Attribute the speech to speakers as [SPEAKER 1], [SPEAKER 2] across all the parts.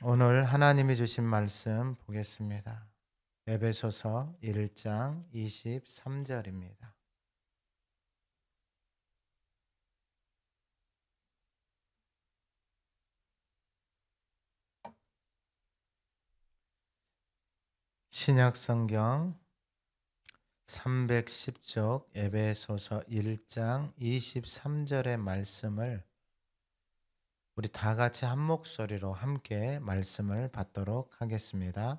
[SPEAKER 1] 오늘 하나님이 주신 말씀 보겠습니다. 에베소서 1장 23절입니다. 신약 성경 310쪽 에베소서 1장 23절의 말씀을 우리 다 같이 한 목소리로 함께 말씀을 받도록 하겠습니다.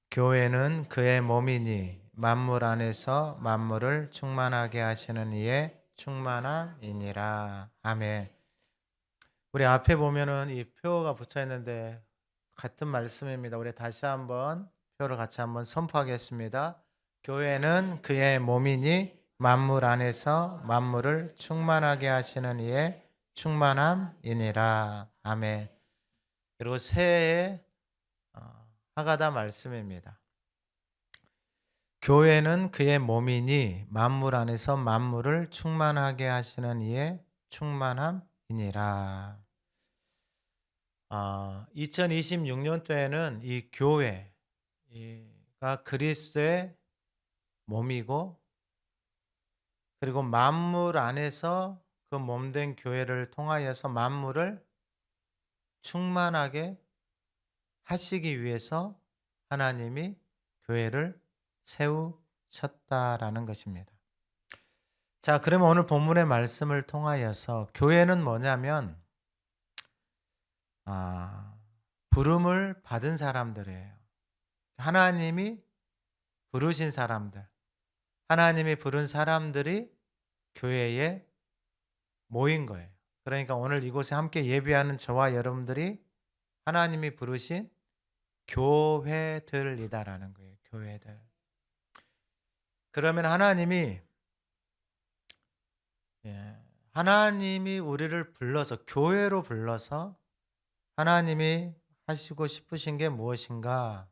[SPEAKER 1] 교회는 그의 몸이니 만물 안에서 만물을 충만하게 하시는 이의 충만함이니라. 아멘. 우리 앞에 보면은 이 표가 붙어 있는데 같은 말씀입니다. 우리 다시 한번 표를 같이 한번 선포하겠습니다. 교회는 그의 몸이니 만물 안에서 만물을 충만하게 하시는 이의 충만함이니라. 아멘. 그리고 새해의 하가다 말씀입니다. 교회는 그의 몸이니 만물 안에서 만물을 충만하게 하시는 이의 충만함이니라. 2026년도에는 이 교회가 그리스도의 몸이고, 그리고 만물 안에서 그 몸된 교회를 통하여서 만물을 충만하게 하시기 위해서 하나님이 교회를 세우셨다라는 것입니다. 자, 그러면 오늘 본문의 말씀을 통하여서 교회는 뭐냐면 부름을 받은 사람들이에요. 하나님이 부르신 사람들, 하나님이 부른 사람들이 교회에 모인 거예요. 그러니까 오늘 이곳에 함께 예배하는 저와 여러분들이 하나님이 부르신 교회들이다라는 거예요. 교회들. 그러면 하나님이 우리를 불러서, 교회로 불러서 하나님이 하시고 싶으신 게 무엇인가?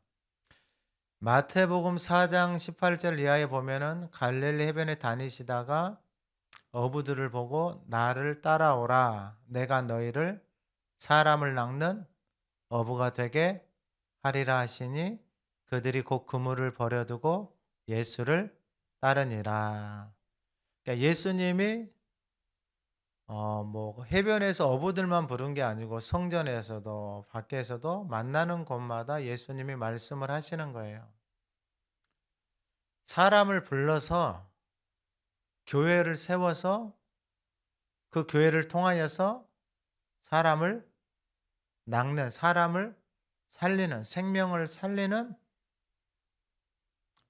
[SPEAKER 1] 마태복음 4장 18절 이하에 보면은 갈릴리 해변에 다니시다가 어부들을 보고 나를 따라오라. 내가 너희를 사람을 낚는 어부가 되게 하리라 하시니 그들이 곧 그물을 버려두고 예수를 따르니라. 그러니까 예수님이 해변에서 어부들만 부른 게 아니고 성전에서도 밖에서도 만나는 곳마다 예수님이 말씀을 하시는 거예요. 사람을 불러서 교회를 세워서 그 교회를 통하여서 사람을 낚는, 사람을 살리는, 생명을 살리는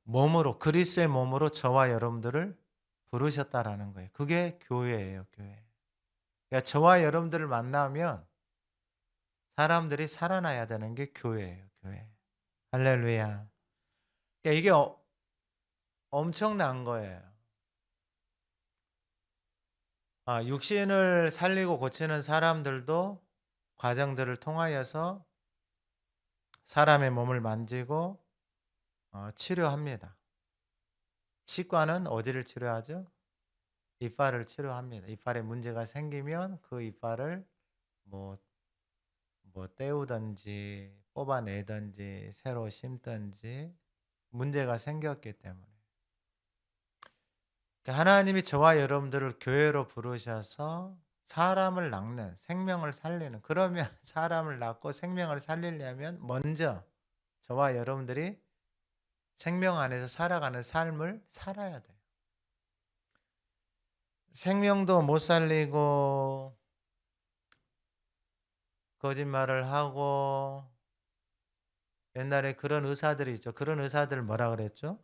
[SPEAKER 1] 몸으로, 그리스도의 몸으로 저와 여러분들을 부르셨다라는 거예요. 그게 교회예요, 교회. 그러니까 저와 여러분들을 만나면 사람들이 살아나야 되는 게 교회예요, 교회. 할렐루야. 그러니까 이게 엄청난 거예요. 육신을 살리고 고치는 사람들도 과정들을 통하여서 사람의 몸을 만지고 치료합니다. 치과는 어디를 치료하죠? 이빨을 치료합니다. 이빨에 문제가 생기면 그 이빨을 뭐, 떼우든지 뽑아내든지 새로 심든지 문제가 생겼기 때문에. 하나님이 저와 여러분들을 교회로 부르셔서 사람을 낚는, 생명을 살리는, 그러면 사람을 낳고 생명을 살리려면 먼저 저와 여러분들이 생명 안에서 살아가는 삶을 살아야 돼요. 생명도 못 살리고 거짓말을 하고, 옛날에 그런 의사들이 있죠. 그런 의사들 뭐라 그랬죠?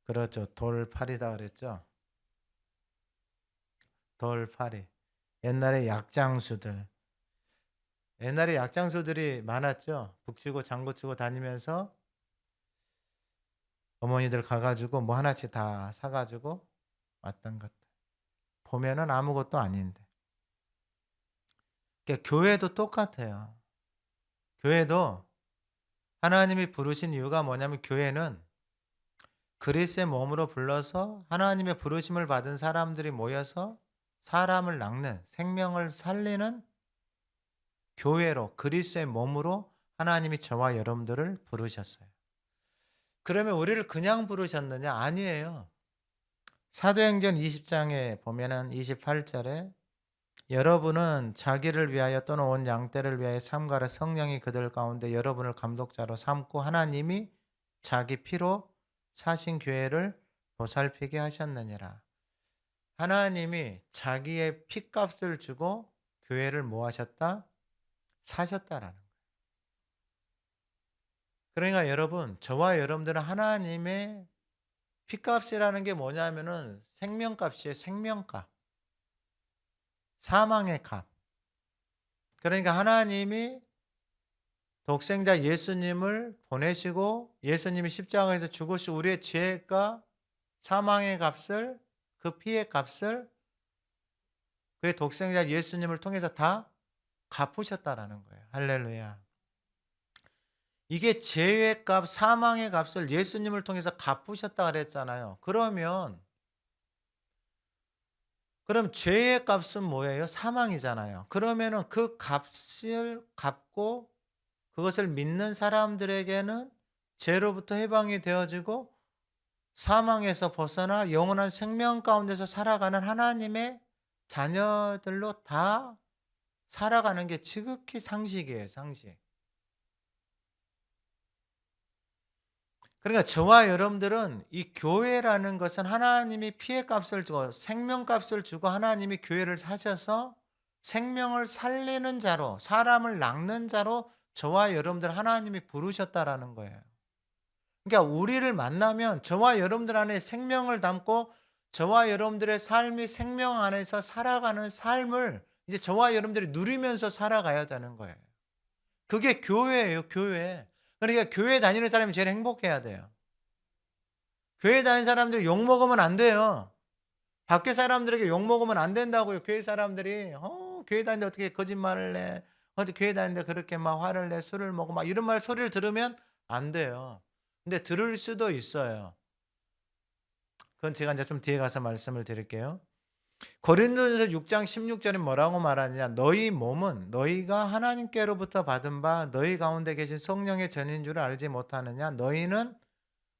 [SPEAKER 1] 그렇죠. 돌팔이다 그랬죠. 돌팔이. 옛날에 약장수들. 옛날에 약장수들이 많았죠. 북치고 장구치고 다니면서 어머니들 가가지고 뭐 하나씩 다 사가지고 왔던 것들. 보면은 아무것도 아닌데. 그러니까 교회도 똑같아요. 교회도 하나님이 부르신 이유가 뭐냐면, 교회는 그리스도의 몸으로 불러서 하나님의 부르심을 받은 사람들이 모여서 사람을 낚는, 생명을 살리는 교회로 그리스도의 몸으로 하나님이 저와 여러분들을 부르셨어요. 그러면 우리를 그냥 부르셨느냐? 아니에요. 사도행전 20장에 보면은 28절에 여러분은 자기를 위하여 또는 온 양떼를 위하여 삼가라 성령이 그들 가운데 여러분을 감독자로 삼고 하나님이 자기 피로 사신 교회를 보살피게 하셨느니라. 하나님이 자기의 피값을 주고 교회를 뭐 하셨다? 사셨다라는 거예요. 그러니까 여러분, 저와 여러분들은 하나님의 피값이라는 게 뭐냐면은 생명값이에요. 생명값. 사망의 값. 그러니까 하나님이 독생자 예수님을 보내시고 예수님이 십자가에서 죽으시고 우리의 죄가 사망의 값을 그 피의 값을 그의 독생자 예수님을 통해서 다 갚으셨다라는 거예요. 할렐루야. 이게 죄의 값, 사망의 값을 예수님을 통해서 갚으셨다 그랬잖아요. 그럼 죄의 값은 뭐예요? 사망이잖아요. 그러면은 그 값을 갚고 그것을 믿는 사람들에게는 죄로부터 해방이 되어지고 사망에서 벗어나 영원한 생명 가운데서 살아가는 하나님의 자녀들로 다 살아가는 게 지극히 상식이에요, 상식. 그러니까 저와 여러분들은 이 교회라는 것은 하나님이 피의 값을 주고 생명 값을 주고 하나님이 교회를 사셔서 생명을 살리는 자로 사람을 낚는 자로 저와 여러분들 하나님이 부르셨다라는 거예요. 그러니까 우리를 만나면 저와 여러분들 안에 생명을 담고 저와 여러분들의 삶이 생명 안에서 살아가는 삶을 이제 저와 여러분들이 누리면서 살아가야 되는 거예요. 그게 교회예요, 교회. 그러니까 교회 다니는 사람이 제일 행복해야 돼요. 교회 다니는 사람들이 욕먹으면 안 돼요. 밖에 사람들에게 욕먹으면 안 된다고요. 교회 사람들이 교회 다니는데 어떻게 거짓말을 내. 어디 교회 다니는데 그렇게 막 화를 내. 술을 먹고 막 이런 소리를 들으면 안 돼요. 근데 들을 수도 있어요. 그건 제가 이제 좀 뒤에 가서 말씀을 드릴게요. 고린도전서 6장 16절에 뭐라고 말하느냐? 너희 몸은 너희가 하나님께로부터 받은 바 너희 가운데 계신 성령의 전인 줄을 알지 못하느냐? 너희는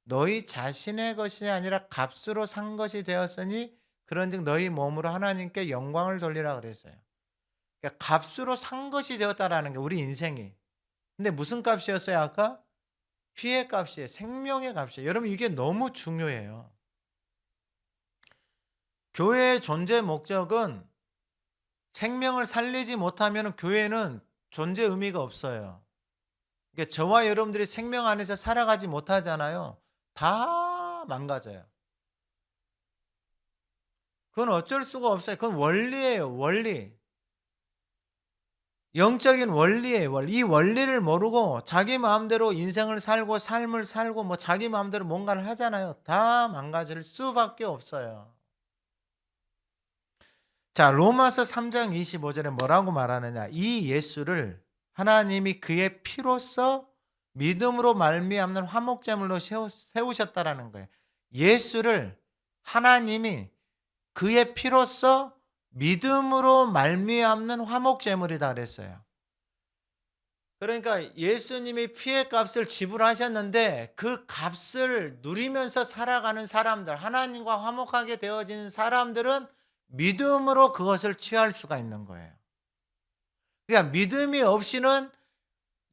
[SPEAKER 1] 너희 자신의 것이 아니라 값으로 산 것이 되었으니 그런즉 너희 몸으로 하나님께 영광을 돌리라 그랬어요. 그러니까 값으로 산 것이 되었다라는 게 우리 인생이. 근데 무슨 값이었어요? 아까 피의 값이에요. 생명의 값이에요. 여러분 이게 너무 중요해요. 교회의 존재 목적은 생명을 살리지 못하면 교회는 존재 의미가 없어요. 그러니까 저와 여러분들이 생명 안에서 살아가지 못하잖아요. 다 망가져요. 그건 어쩔 수가 없어요. 그건 원리예요, 원리. 영적인 원리예요, 원리. 이 원리를 모르고 자기 마음대로 인생을 살고 삶을 살고 뭐 자기 마음대로 뭔가를 하잖아요. 다 망가질 수밖에 없어요. 자, 로마서 3장 25절에 뭐라고 말하느냐? 이 예수를 하나님이 그의 피로써 믿음으로 말미암는 화목제물로 세우셨다라는 거예요. 예수를 하나님이 그의 피로써 믿음으로 말미암는 화목제물이다 그랬어요. 그러니까 예수님이 피의 값을 지불하셨는데 그 값을 누리면서 살아가는 사람들, 하나님과 화목하게 되어진 사람들은 믿음으로 그것을 취할 수가 있는 거예요. 그러니까 믿음이 없이는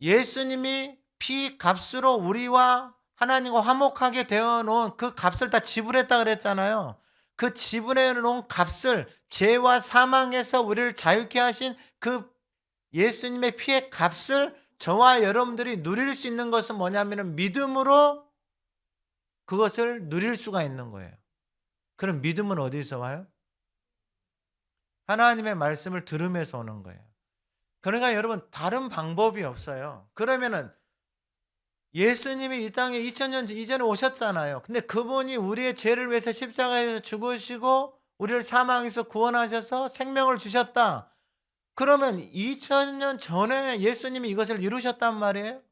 [SPEAKER 1] 예수님이 피 값으로 우리와 하나님과 화목하게 되어 놓은 그 값을 다 지불했다 그랬잖아요. 그 지불해 놓은 값을 죄와 사망에서 우리를 자유케 하신 그 예수님의 피의 값을 저와 여러분들이 누릴 수 있는 것은 뭐냐면 믿음으로 그것을 누릴 수가 있는 거예요. 그럼 믿음은 어디서 와요? 하나님의 말씀을 들으면서 오는 거예요. 그러니까 여러분 다른 방법이 없어요. 그러면은 예수님이 이 땅에 2000년 이전에 오셨잖아요. 근데 그분이 우리의 죄를 위해서 십자가에서 죽으시고 우리를 사망에서 구원하셔서 생명을 주셨다. 그러면 2000년 전에 예수님이 이것을 이루셨단 말이에요.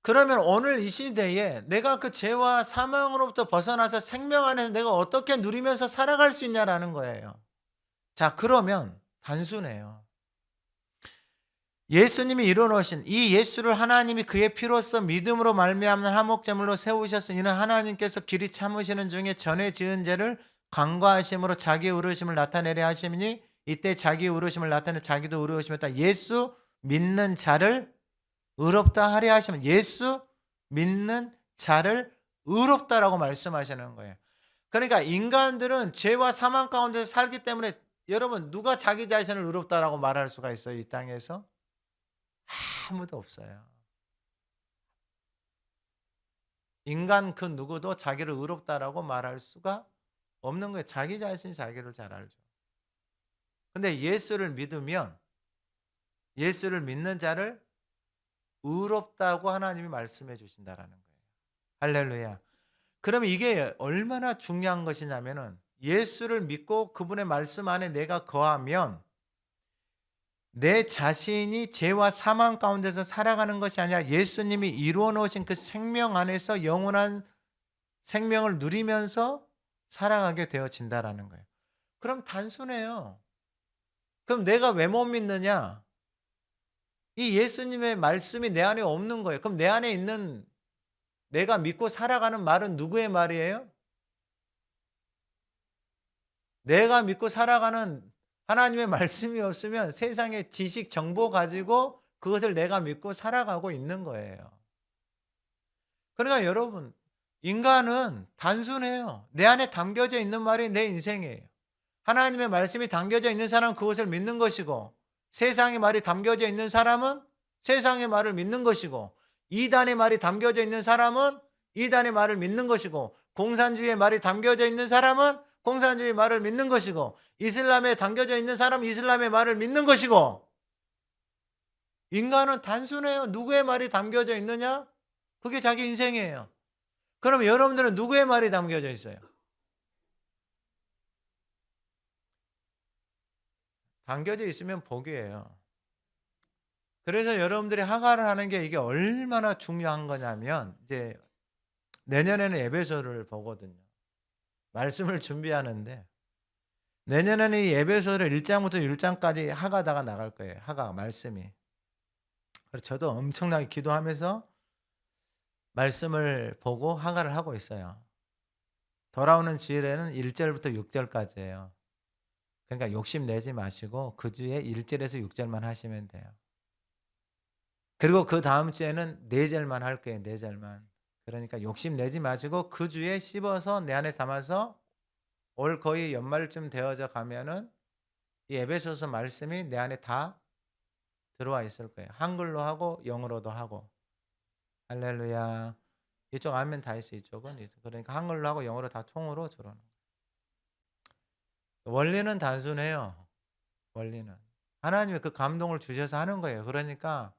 [SPEAKER 1] 그러면 오늘 이 시대에 내가 그 죄와 사망으로부터 벗어나서 생명 안에서 내가 어떻게 누리면서 살아갈 수 있냐라는 거예요. 자, 그러면 단순해요. 예수님이 이루어놓으신 이 예수를 하나님이 그의 피로써 믿음으로 말미암는 화목제물로 세우셨으니 이는 하나님께서 길이 참으시는 중에 전에 지은 죄를 간과하심으로 자기의 의로우심을 나타내려 하심이니 이때 자기의 의로우심을 나타내 자기도 의로우심이었다. 예수 믿는 자를 의롭다 하려 하시면 예수 믿는 자를 의롭다라고 말씀하시는 거예요. 그러니까 인간들은 죄와 사망 가운데서 살기 때문에 여러분 누가 자기 자신을 의롭다라고 말할 수가 있어요, 이 땅에서? 아무도 없어요. 인간 그 누구도 자기를 의롭다라고 말할 수가 없는 거예요. 자기 자신이 자기를 잘 알죠. 근데 예수를 믿으면 예수를 믿는 자를 의롭다고 하나님이 말씀해 주신다라는 거예요. 할렐루야. 그러면 이게 얼마나 중요한 것이냐면은 예수를 믿고 그분의 말씀 안에 내가 거하면 내 자신이 죄와 사망 가운데서 살아가는 것이 아니라 예수님이 이루어 놓으신 그 생명 안에서 영원한 생명을 누리면서 살아가게 되어진다라는 거예요. 그럼 단순해요. 그럼 내가 왜 못 믿느냐? 이 예수님의 말씀이 내 안에 없는 거예요. 그럼 내 안에 있는 내가 믿고 살아가는 말은 누구의 말이에요? 내가 믿고 살아가는 하나님의 말씀이 없으면 세상의 지식, 정보 가지고 그것을 내가 믿고 살아가고 있는 거예요. 그러니까 여러분, 인간은 단순해요. 내 안에 담겨져 있는 말이 내 인생이에요. 하나님의 말씀이 담겨져 있는 사람은 그것을 믿는 것이고 세상의 말이 담겨져 있는 사람은 세상의 말을 믿는 것이고 이단의 말이 담겨져 있는 사람은 이단의 말을 믿는 것이고 공산주의의 말이 담겨져 있는 사람은 공산주의 말을 믿는 것이고 이슬람에 담겨져 있는 사람은 이슬람의 말을 믿는 것이고 인간은 단순해요. 누구의 말이 담겨져 있느냐? 그게 자기 인생이에요. 그럼 여러분들은 누구의 말이 담겨져 있어요? 담겨져 있으면 복이에요. 그래서 여러분들이 하가를 하는 게 이게 얼마나 중요한 거냐면 이제 내년에는 에베소를 보거든요. 말씀을 준비하는데 내년에는 이 에베소를 1장부터 1장까지 하가다가 나갈 거예요. 하가 말씀이. 그래서 저도 엄청나게 기도하면서 말씀을 보고 하가를 하고 있어요. 돌아오는 주일에는 1절부터 6절까지예요. 그러니까 욕심내지 마시고 그 주에 1절에서 6절만 하시면 돼요. 그리고 그 다음 주에는 4절만 할 거예요. 4절만. 그러니까 욕심내지 마시고 그 주에 씹어서 내 안에 담아서 올 거의 연말쯤 되어져 가면은 이 에베소서 말씀이 내 안에 다 들어와 있을 거예요. 한글로 하고 영어로도 하고. 할렐루야. 이쪽 아멘 다 있어 이쪽은. 그러니까 한글로 하고 영어로 다 통으로 들어오는 거예요. 원리는 단순해요. 원리는. 하나님이 그 감동을 주셔서 하는 거예요. 그러니까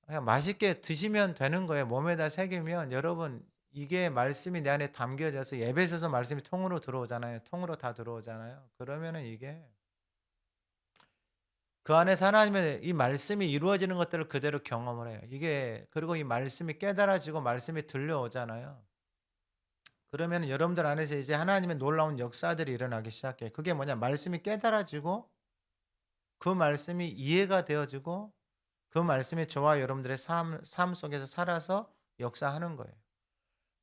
[SPEAKER 1] 그냥 맛있게 드시면 되는 거예요. 몸에다 새기면 여러분 이게 말씀이 내 안에 담겨져서 에베소서 말씀이 통으로 들어오잖아요. 통으로 다 들어오잖아요. 그러면은 이게 그 안에서 하나님의 이 말씀이 이루어지는 것들을 그대로 경험을 해요. 이게 그리고 이 말씀이 깨달아지고 말씀이 들려오잖아요. 그러면 여러분들 안에서 이제 하나님의 놀라운 역사들이 일어나기 시작해요. 그게 뭐냐? 말씀이 깨달아지고 그 말씀이 이해가 되어지고 그 말씀이 저와 여러분들의 삶 속에서 살아서 역사하는 거예요.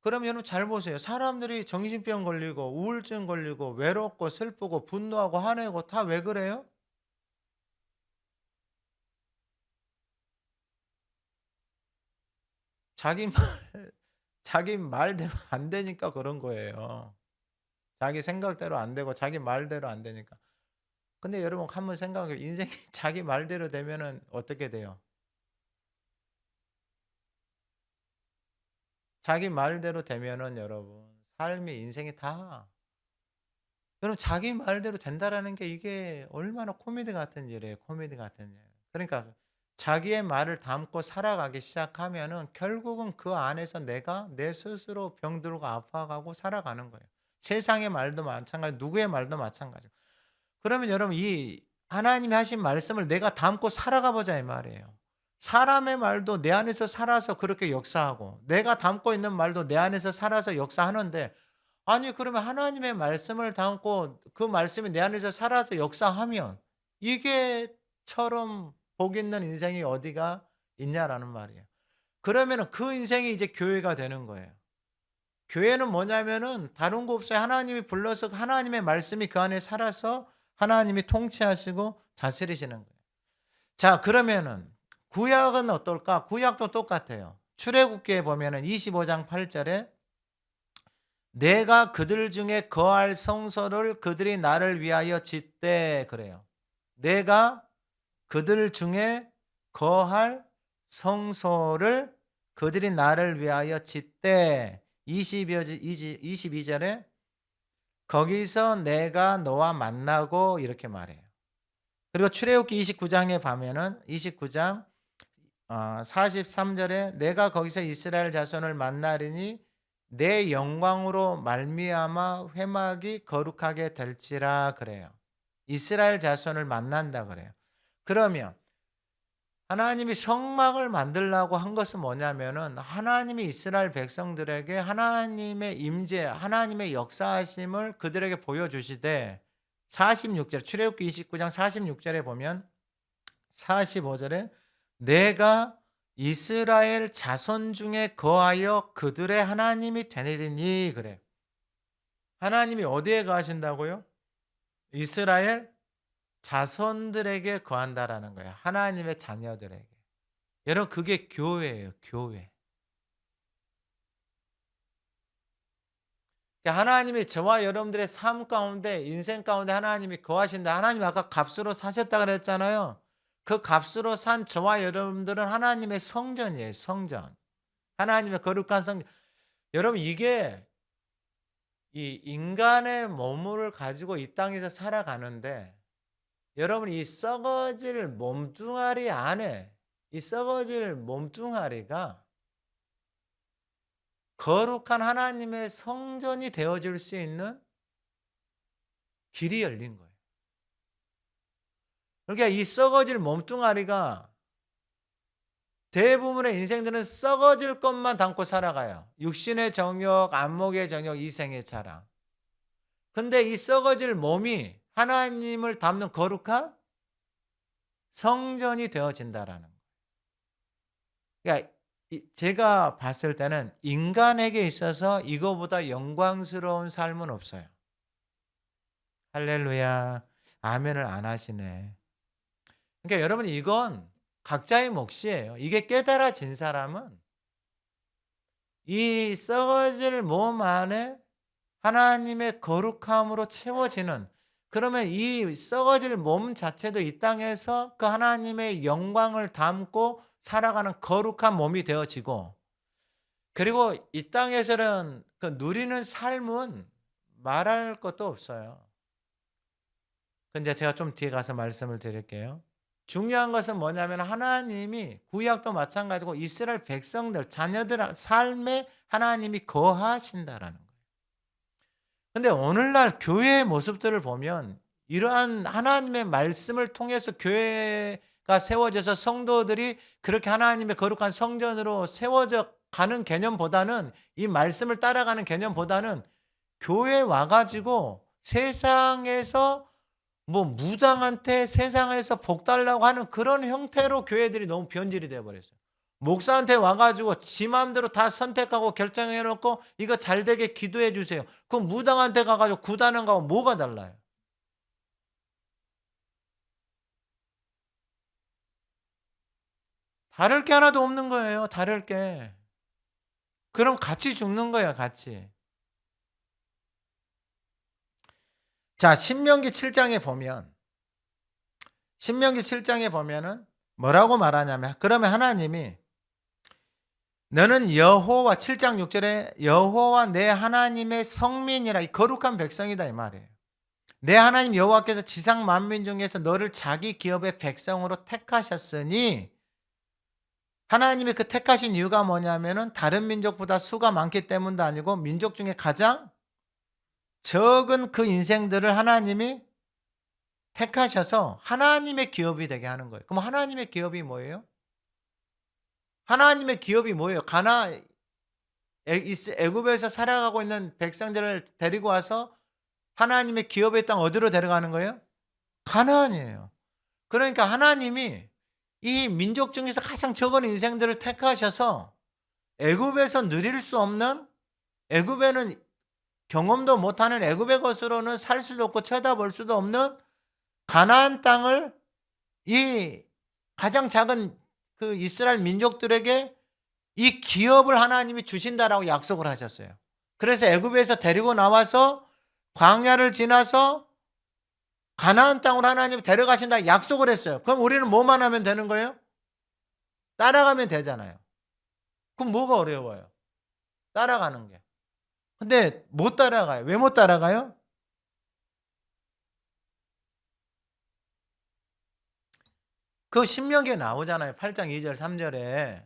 [SPEAKER 1] 그럼 여러분 잘 보세요. 사람들이 정신병 걸리고 우울증 걸리고 외롭고 슬프고 분노하고 화내고 다 왜 그래요? 자기 말 자기 말대로 안 되니까 그런 거예요. 자기 생각대로 안 되고 자기 말대로 안 되니까. 근데 여러분 한번 생각해 인생이 자기 말대로 되면은 어떻게 돼요? 자기 말대로 되면은 여러분 삶이 인생이 다 여러분 자기 말대로 된다라는 게 이게 얼마나 코미디 같은 일이에요. 코미디 같은 일. 그러니까 자기의 말을 담고 살아가기 시작하면은 결국은 그 안에서 내가 내 스스로 병들고 아파가고 살아가는 거예요. 세상의 말도 마찬가지, 누구의 말도 마찬가지고. 그러면 여러분 이 하나님이 하신 말씀을 내가 담고 살아가 보자 이 말이에요. 사람의 말도 내 안에서 살아서 그렇게 역사하고 내가 담고 있는 말도 내 안에서 살아서 역사하는데 아니 그러면 하나님의 말씀을 담고 그 말씀이 내 안에서 살아서 역사하면 이게처럼 복 있는 인생이 어디가 있냐라는 말이에요. 그러면은 그 인생이 이제 교회가 되는 거예요. 교회는 뭐냐면은 다른 거 없어요. 하나님이 불러서 하나님의 말씀이 그 안에 살아서 하나님이 통치하시고 다스리시는 거예요. 자, 그러면은 구약은 어떨까? 구약도 똑같아요. 출애굽기에 보면은 25장 8절에 내가 그들 중에 거할 성소를 그들이 나를 위하여 짓되 그래요. 내가 그들 중에 거할 성소를 그들이 나를 위하여 짓되 22절에 거기서 내가 너와 만나고 이렇게 말해요. 그리고 출애굽기 29장에 보면은 29장 43절에 내가 거기서 이스라엘 자손을 만나리니 내 영광으로 말미암아 회막이 거룩하게 될지라 그래요. 이스라엘 자손을 만난다 그래요. 그러면 하나님이 성막을 만들라고 한 것은 뭐냐면은 하나님이 이스라엘 백성들에게 하나님의 임재, 하나님의 역사하심을 그들에게 보여주시되 46절 출애굽기 29장 46절에 보면 45절에 내가 이스라엘 자손 중에 거하여 그들의 하나님이 되리니 그래. 하나님이 어디에 거하신다고요? 이스라엘 자손들에게 거한다라는 거예요. 하나님의 자녀들에게. 여러분 그게 교회예요. 교회. 그러니까 하나님이 저와 여러분들의 삶 가운데 인생 가운데 하나님이 거하신다. 하나님 아까 값으로 사셨다 그랬잖아요. 그 값으로 산 저와 여러분들은 하나님의 성전이에요. 성전. 하나님의 거룩한 성전. 여러분 이게 이 인간의 몸을 가지고 이 땅에서 살아가는데 여러분 이 썩어질 몸뚱아리 안에 이 썩어질 몸뚱아리가 거룩한 하나님의 성전이 되어질 수 있는 길이 열린 거예요. 그러니까 이 썩어질 몸뚱아리가 대부분의 인생들은 썩어질 것만 담고 살아가요. 육신의 정욕, 안목의 정욕, 이생의 자랑. 근데 이 썩어질 몸이 하나님을 담는 거룩한 성전이 되어진다라는 거예요. 그러니까 제가 봤을 때는 인간에게 있어서 이거보다 영광스러운 삶은 없어요. 할렐루야. 아멘을 안 하시네. 그러니까 여러분 이건 각자의 몫이에요. 이게 깨달아진 사람은 이 썩어질 몸 안에 하나님의 거룩함으로 채워지는 그러면 이 썩어질 몸 자체도 이 땅에서 그 하나님의 영광을 담고 살아가는 거룩한 몸이 되어지고 그리고 이 땅에서는 그 누리는 삶은 말할 것도 없어요. 근데 제가 좀 뒤에 가서 말씀을 드릴게요. 중요한 것은 뭐냐면 하나님이 구약도 마찬가지고 이스라엘 백성들 자녀들 삶에 하나님이 거하신다라는 거예요. 근데 오늘날 교회의 모습들을 보면 이러한 하나님의 말씀을 통해서 교회가 세워져서 성도들이 그렇게 하나님의 거룩한 성전으로 세워져 가는 개념보다는 이 말씀을 따라가는 개념보다는 교회에 와가지고 세상에서 뭐 무당한테 세상에서 복 달라고 하는 그런 형태로 교회들이 너무 변질이 되어 버렸어요. 목사한테 와가지고 지 마음대로 다 선택하고 결정해 놓고 이거 잘 되게 기도해 주세요. 그럼 무당한테 가가지고 구다는 거하고 뭐가 달라요? 다를 게 하나도 없는 거예요. 다를 게. 그럼 같이 죽는 거예요. 같이. 자, 신명기 7장에 보면은 뭐라고 말하냐면 그러면 하나님이 너는 여호와 7장 6절에 여호와 내 하나님의 성민이라 이 거룩한 백성이다 이 말이에요. 내 하나님 여호와께서 지상 만민 중에서 너를 자기 기업의 백성으로 택하셨으니 하나님이 그 택하신 이유가 뭐냐면은 다른 민족보다 수가 많기 때문도 아니고 민족 중에 가장 적은 그 인생들을 하나님이 택하셔서 하나님의 기업이 되게 하는 거예요. 그럼 하나님의 기업이 뭐예요? 하나님의 기업이 뭐예요? 애굽에서 살아가고 있는 백성들을 데리고 와서 하나님의 기업의 땅 어디로 데려가는 거예요? 가나안이에요. 그러니까 하나님이 이 민족 중에서 가장 적은 인생들을 택하셔서 애굽에서 누릴 수 없는, 애굽에는 경험도 못하는, 애굽의 것으로는 살 수도 없고 쳐다볼 수도 없는 가나안 땅을 이 가장 작은 그 이스라엘 민족들에게 이 기업을 하나님이 주신다라고 약속을 하셨어요. 그래서 애굽에서 데리고 나와서 광야를 지나서 가나안 땅으로 하나님이 데려가신다 약속을 했어요. 그럼 우리는 뭐만 하면 되는 거예요? 따라가면 되잖아요. 그럼 뭐가 어려워요? 따라가는 게. 근데 못 따라가요. 왜 못 따라가요? 그 신명기에 나오잖아요. 8장 2절 3절에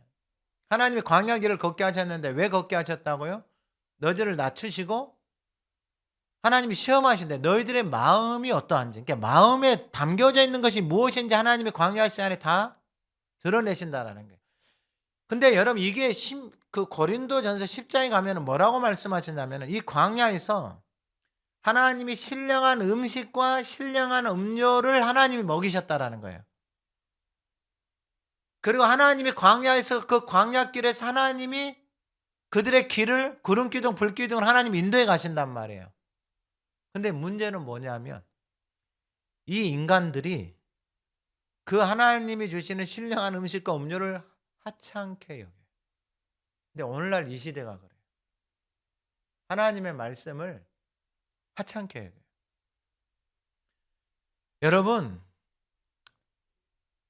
[SPEAKER 1] 하나님이 광야 길을 걷게 하셨는데 왜 걷게 하셨다고요? 너희들을 낮추시고 하나님이 시험하신대. 너희들의 마음이 어떠한지. 그러니까 마음에 담겨져 있는 것이 무엇인지 하나님이 광야 시간에 다 드러내신다라는 거예요. 근데 여러분 이게 그 고린도전서 10장에 가면은 뭐라고 말씀하시냐면은 이 광야에서 하나님이 신령한 음식과 신령한 음료를 하나님이 먹이셨다라는 거예요. 그리고 하나님이 광야에서 그 광야길에서 하나님이 그들의 길을 구름 기둥 불 기둥을 하나님이 인도해 가신단 말이에요. 근데 문제는 뭐냐면 이 인간들이 그 하나님이 주시는 신령한 음식과 음료를 하찮게 여겨요. 근데 오늘날 이 시대가 그래요. 하나님의 말씀을 하찮게 여겨요. 여러분,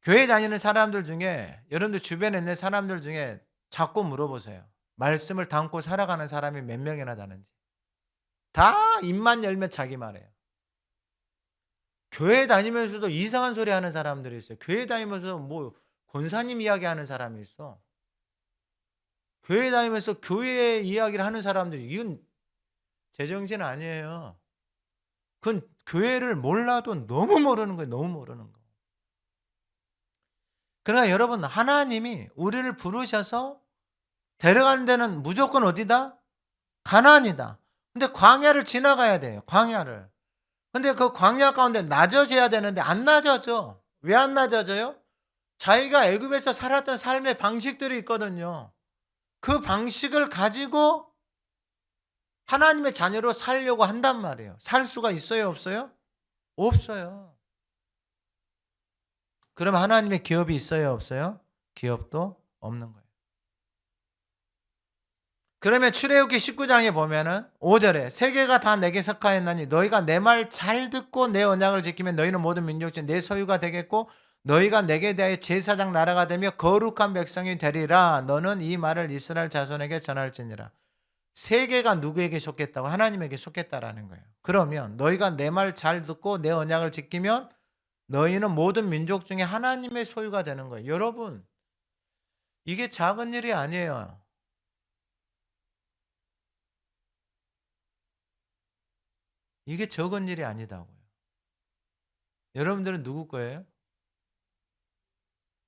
[SPEAKER 1] 교회 다니는 사람들 중에, 여러분들 주변에 있는 사람들 중에 자꾸 물어보세요. 말씀을 담고 살아가는 사람이 몇 명이나 되는지. 다 입만 열면 자기 말이에요. 교회 다니면서도 이상한 소리 하는 사람들이 있어요. 교회 다니면서 뭐 권사님 이야기하는 사람이 있어. 교회 다니면서 교회 이야기를 하는 사람들이, 이건 제정신 아니에요. 그건 교회를 몰라도 너무 모르는 거예요. 너무 모르는 거. 그러나 여러분, 하나님이 우리를 부르셔서 데려가는 데는 무조건 어디다? 가나안이다. 근데 광야를 지나가야 돼요. 광야를. 근데 그 광야 가운데 낮아져야 되는데 안 낮아져. 왜 안 낮아져요? 자기가 애굽에서 살았던 삶의 방식들이 있거든요. 그 방식을 가지고 하나님의 자녀로 살려고 한단 말이에요. 살 수가 있어요, 없어요? 없어요. 그럼 하나님의 기업이 있어요, 없어요? 기업도 없는 거예요. 그러면 출애굽기 19장에 보면은 5절에 세계가 다 내게 속하였나니 너희가 내 말 잘 듣고 내 언약을 지키면 너희는 모든 민족 중 내 소유가 되겠고 너희가 내게 대하여 제사장 나라가 되며 거룩한 백성이 되리라. 너는 이 말을 이스라엘 자손에게 전할지니라. 세계가 누구에게 속했다고? 하나님에게 속했다라는 거예요. 그러면 너희가 내 말 잘 듣고 내 언약을 지키면 너희는 모든 민족 중에 하나님의 소유가 되는 거예요. 여러분, 이게 작은 일이 아니에요. 이게 적은 일이 아니다고요. 여러분들은 누구 거예요?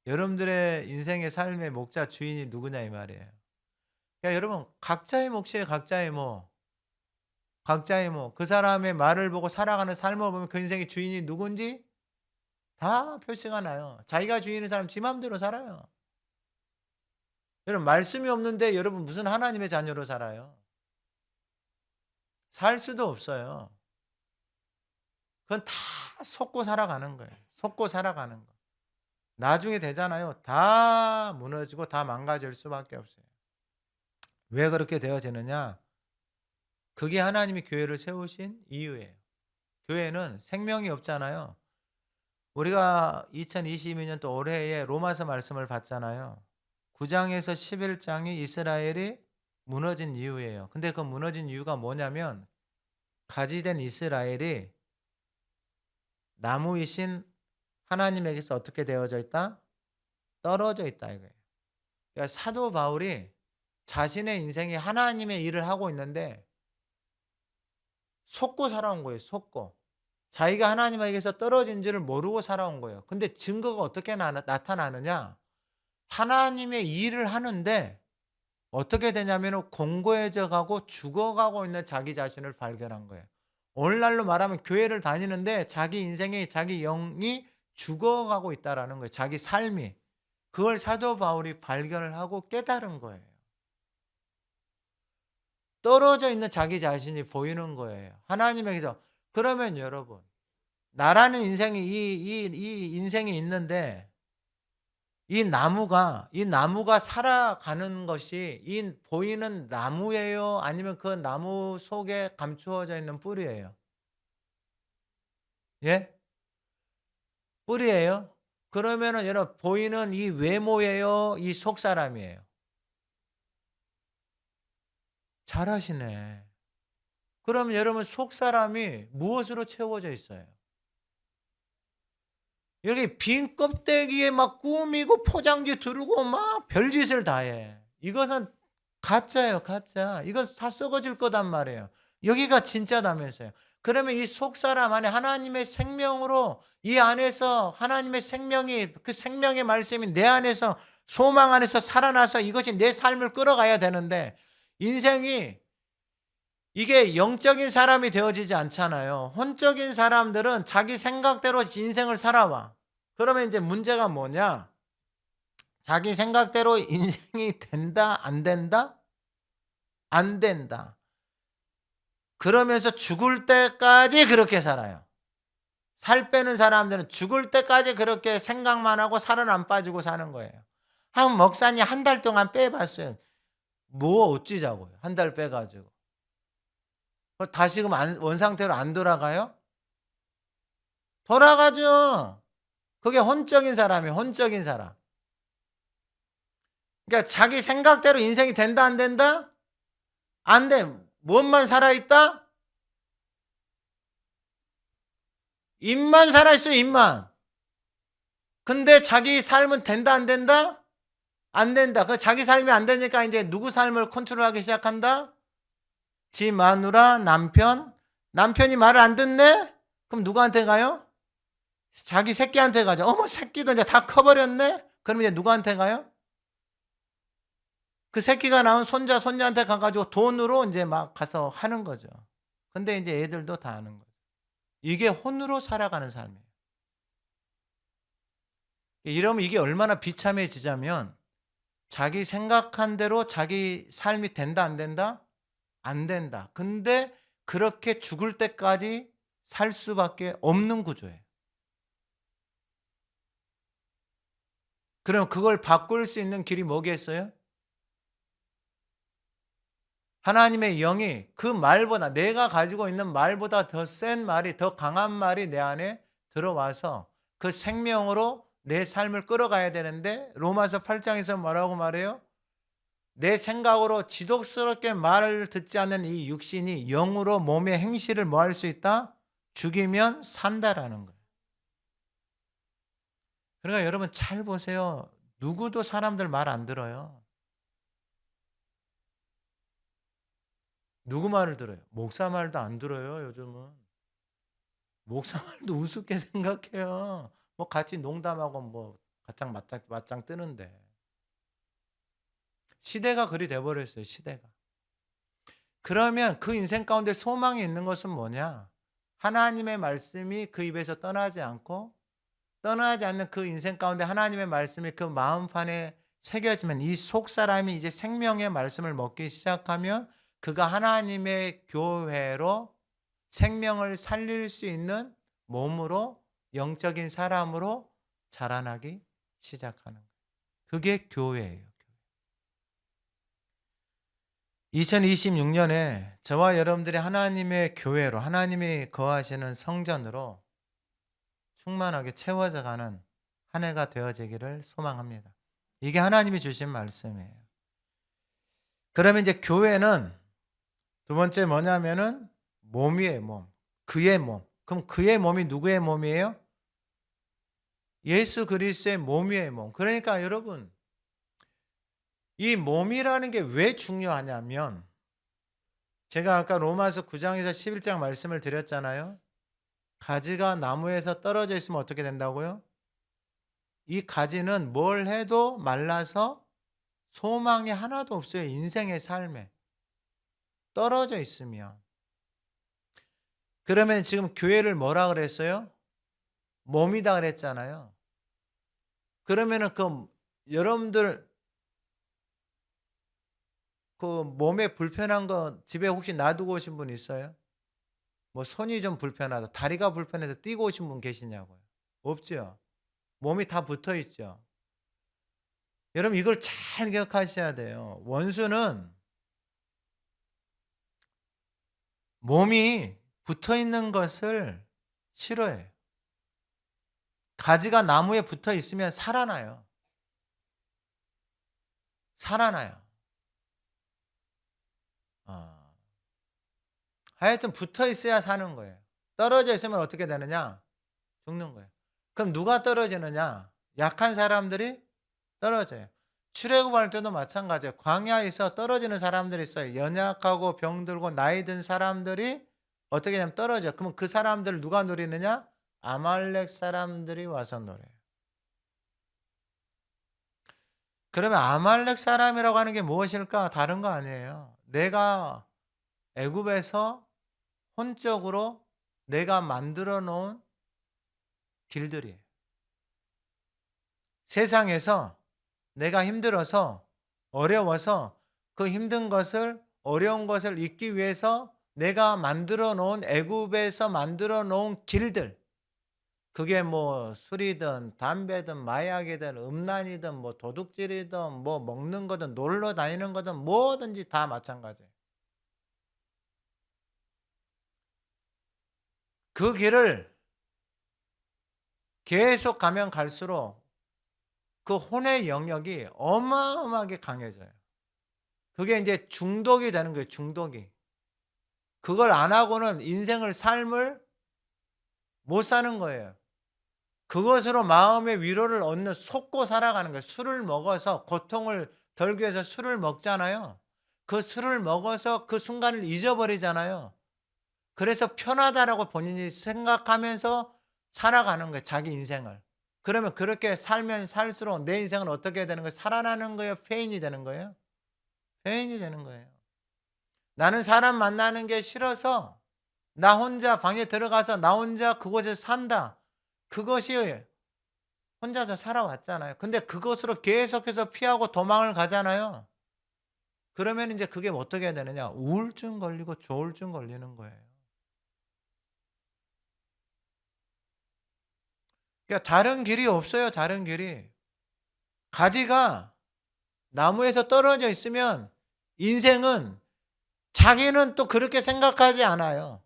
[SPEAKER 1] 여러분들의 인생의 삶의 목자 주인이 누구냐 이 말이에요. 그러니까 여러분 각자의 몫이에요. 각자의 몫. 각자의 몫. 그 사람의 말을 보고 살아가는 삶을 보면 그 인생의 주인이 누군지 다 표시가 나요. 자기가 주인인 사람 지 맘대로 살아요. 여러분 말씀이 없는데 여러분 무슨 하나님의 자녀로 살아요? 살 수도 없어요. 그건 다 속고 살아가는 거예요. 속고 살아가는 거. 나중에 되잖아요. 다 무너지고 다 망가질 수밖에 없어요. 왜 그렇게 되어지느냐? 그게 하나님이 교회를 세우신 이유예요. 교회는 생명이 없잖아요. 우리가 2022년 또 올해에 로마서 말씀을 봤잖아요. 9장에서 11장이 이스라엘이 무너진 이유예요. 근데 그 무너진 이유가 뭐냐면 가지된 이스라엘이 나무이신 하나님에게서 어떻게 되어져 있다? 떨어져 있다 이거예요. 그러니까 사도 바울이 자신의 인생에 하나님의 일을 하고 있는데 속고 살아온 거예요. 속고. 자기가 하나님에게서 떨어진 줄을 모르고 살아온 거예요. 근데 증거가 어떻게 나타나느냐? 하나님의 일을 하는데 어떻게 되냐면 공고해져 가고 죽어가고 있는 자기 자신을 발견한 거예요. 오늘날로 말하면 교회를 다니는데 자기 인생에 자기 영이 죽어가고 있다라는 거예요. 자기 삶이. 그걸 사도 바울이 발견을 하고 깨달은 거예요. 떨어져 있는 자기 자신이 보이는 거예요. 하나님에게서. 그러면 여러분, 나라는 인생이 이 인생이 있는데 이 나무가 살아가는 것이 이 보이는 나무예요? 아니면 그 나무 속에 감추어져 있는 뿌리예요? 예? 뿌리예요? 그러면은 여러분 보이는 이 외모예요? 이 속사람이에요? 잘하시네. 그럼 여러분 속사람이 무엇으로 채워져 있어요? 여기 빈 껍데기에 막 꾸미고 포장지 두르고 막 별짓을 다 해. 이것은 가짜예요, 가짜. 이거 다 썩어질 거단 말이에요. 여기가 진짜다면서요. 그러면 이 속사람 안에 하나님의 생명으로 이 안에서 하나님의 생명이 그 생명의 말씀이 내 안에서 소망 안에서 살아나서 이것이 내 삶을 끌어가야 되는데 인생이 이게 영적인 사람이 되어지지 않잖아요. 혼적인 사람들은 자기 생각대로 인생을 살아와. 그러면 이제 문제가 뭐냐? 자기 생각대로 인생이 된다, 안 된다? 안 된다. 그러면서 죽을 때까지 그렇게 살아요. 살 빼는 사람들은 죽을 때까지 그렇게 생각만 하고 살은 안 빠지고 사는 거예요. 한 목사님 한 달 동안 빼봤어요. 뭐 어찌자고요. 한 달 빼가지고. 다시금 원상태로 안 돌아가요? 돌아가죠. 그게 혼적인 사람이에요. 혼적인 사람. 그러니까 자기 생각대로 인생이 된다 안 된다? 안 돼. 몸만 살아있다? 입만 살아있어요. 입만. 근데 자기 삶은 된다 안 된다? 안 된다. 그 자기 삶이 안 되니까 이제 누구 삶을 컨트롤하기 시작한다? 지 마누라, 남편. 남편이 말을 안 듣네? 그럼 누구한테 가요? 자기 새끼한테 가죠. 어머 새끼도 이제 다 커버렸네? 그럼 이제 누구한테 가요? 그 새끼가 낳은 손자, 손녀한테 가가지고 돈으로 이제 막 가서 하는 거죠. 근데 이제 애들도 다 하는 거죠. 이게 혼으로 살아가는 삶이에요. 이러면 이게 얼마나 비참해지자면 자기 생각한 대로 자기 삶이 된다, 안 된다? 안 된다. 근데 그렇게 죽을 때까지 살 수밖에 없는 구조예요. 그럼 그걸 바꿀 수 있는 길이 뭐겠어요? 하나님의 영이 그 말보다 내가 가지고 있는 말보다 더 센 말이 더 강한 말이 내 안에 들어와서 그 생명으로 내 삶을 끌어가야 되는데 로마서 8장에서 뭐라고 말해요? 내 생각으로 지독스럽게 말을 듣지 않는 이 육신이 영으로 몸의 행실을 뭐 할 수 있다? 죽이면 산다라는 거예요. 그러니까 여러분 잘 보세요. 누구도 사람들 말 안 들어요. 누구 말을 들어요? 목사 말도 안 들어요, 요즘은. 목사 말도 우습게 생각해요. 뭐 같이 농담하고 뭐 가짱 맞짱 뜨는데. 시대가 그리 돼 버렸어요, 시대가. 그러면 그 인생 가운데 소망이 있는 것은 뭐냐? 하나님의 말씀이 그 입에서 떠나지 않고 떠나지 않는 그 인생 가운데 하나님의 말씀이 그 마음판에 새겨지면 이 속사람이 이제 생명의 말씀을 먹기 시작하면 그가 하나님의 교회로 생명을 살릴 수 있는 몸으로 영적인 사람으로 자라나기 시작하는 거예요. 그게 교회예요. 2026년에 저와 여러분들이 하나님의 교회로 하나님이 거하시는 성전으로 충만하게 채워져 가는 한 해가 되어지기를 소망합니다. 이게 하나님이 주신 말씀이에요. 그러면 이제 교회는 두 번째 뭐냐면은 몸이에요, 몸. 그의 몸. 그럼 그의 몸이 누구의 몸이에요? 예수 그리스도의 몸이에요, 몸. 그러니까 여러분, 이 몸이라는 게 왜 중요하냐면 제가 아까 로마서 9장에서 11장 말씀을 드렸잖아요. 가지가 나무에서 떨어져 있으면 어떻게 된다고요? 이 가지는 뭘 해도 말라서 소망이 하나도 없어요. 인생의 삶에. 떨어져 있으면. 그러면 지금 교회를 뭐라 그랬어요? 몸이다 그랬잖아요. 그러면은 여러분들 몸에 불편한 거 집에 혹시 놔두고 오신 분 있어요? 뭐 손이 좀 불편하다, 다리가 불편해서 뛰고 오신 분 계시냐고요? 없죠. 몸이 다 붙어 있죠. 여러분 이걸 잘 기억하셔야 돼요. 원수는 몸이 붙어 있는 것을 싫어해요. 가지가 나무에 붙어 있으면 살아나요. 살아나요. 어. 하여튼 붙어 있어야 사는 거예요. 떨어져 있으면 어떻게 되느냐? 죽는 거예요. 그럼 누가 떨어지느냐? 약한 사람들이 떨어져요. 출애굽할 때도 마찬가지예요. 광야에서 떨어지는 사람들이 있어요. 연약하고 병들고 나이 든 사람들이 어떻게 되냐면 떨어져요. 그러면 그 사람들을 누가 노리느냐? 아말렉 사람들이 와서 노려요. 그러면 아말렉 사람이라고 하는 게 무엇일까? 다른 거 아니에요. 내가 애굽에서 혼적으로 내가 만들어 놓은 길들이에요. 세상에서 내가 힘들어서 어려워서 그 힘든 것을 어려운 것을 잊기 위해서 내가 만들어 놓은 애굽에서 만들어 놓은 길들, 그게 뭐 술이든 담배든 마약이든 음란이든 뭐 도둑질이든 뭐 먹는 거든 놀러 다니는 거든 뭐든지 다 마찬가지예요. 그 길을 계속 가면 갈수록 그 혼의 영역이 어마어마하게 강해져요. 그게 이제 중독이 되는 거예요, 중독이. 그걸 안 하고는 인생을 삶을 못 사는 거예요. 그것으로 마음의 위로를 얻는, 속고 살아가는 거예요. 술을 먹어서 고통을 덜기 위해서 술을 먹잖아요. 그 술을 먹어서 그 순간을 잊어버리잖아요. 그래서 편하다라고 본인이 생각하면서 살아가는 거예요, 자기 인생을. 그러면 그렇게 살면 살수록 내 인생은 어떻게 되는 거예요? 살아나는 거예요? 페인이 되는 거예요? 페인이 되는 거예요. 나는 사람 만나는 게 싫어서 나 혼자 방에 들어가서 나 혼자 그곳에서 산다. 그것이 혼자서 살아왔잖아요. 근데 그것으로 계속해서 피하고 도망을 가잖아요. 그러면 이제 그게 어떻게 되느냐? 우울증 걸리고 조울증 걸리는 거예요. 그러니까 다른 길이 없어요, 다른 길이. 가지가 나무에서 떨어져 있으면 인생은, 자기는 또 그렇게 생각하지 않아요.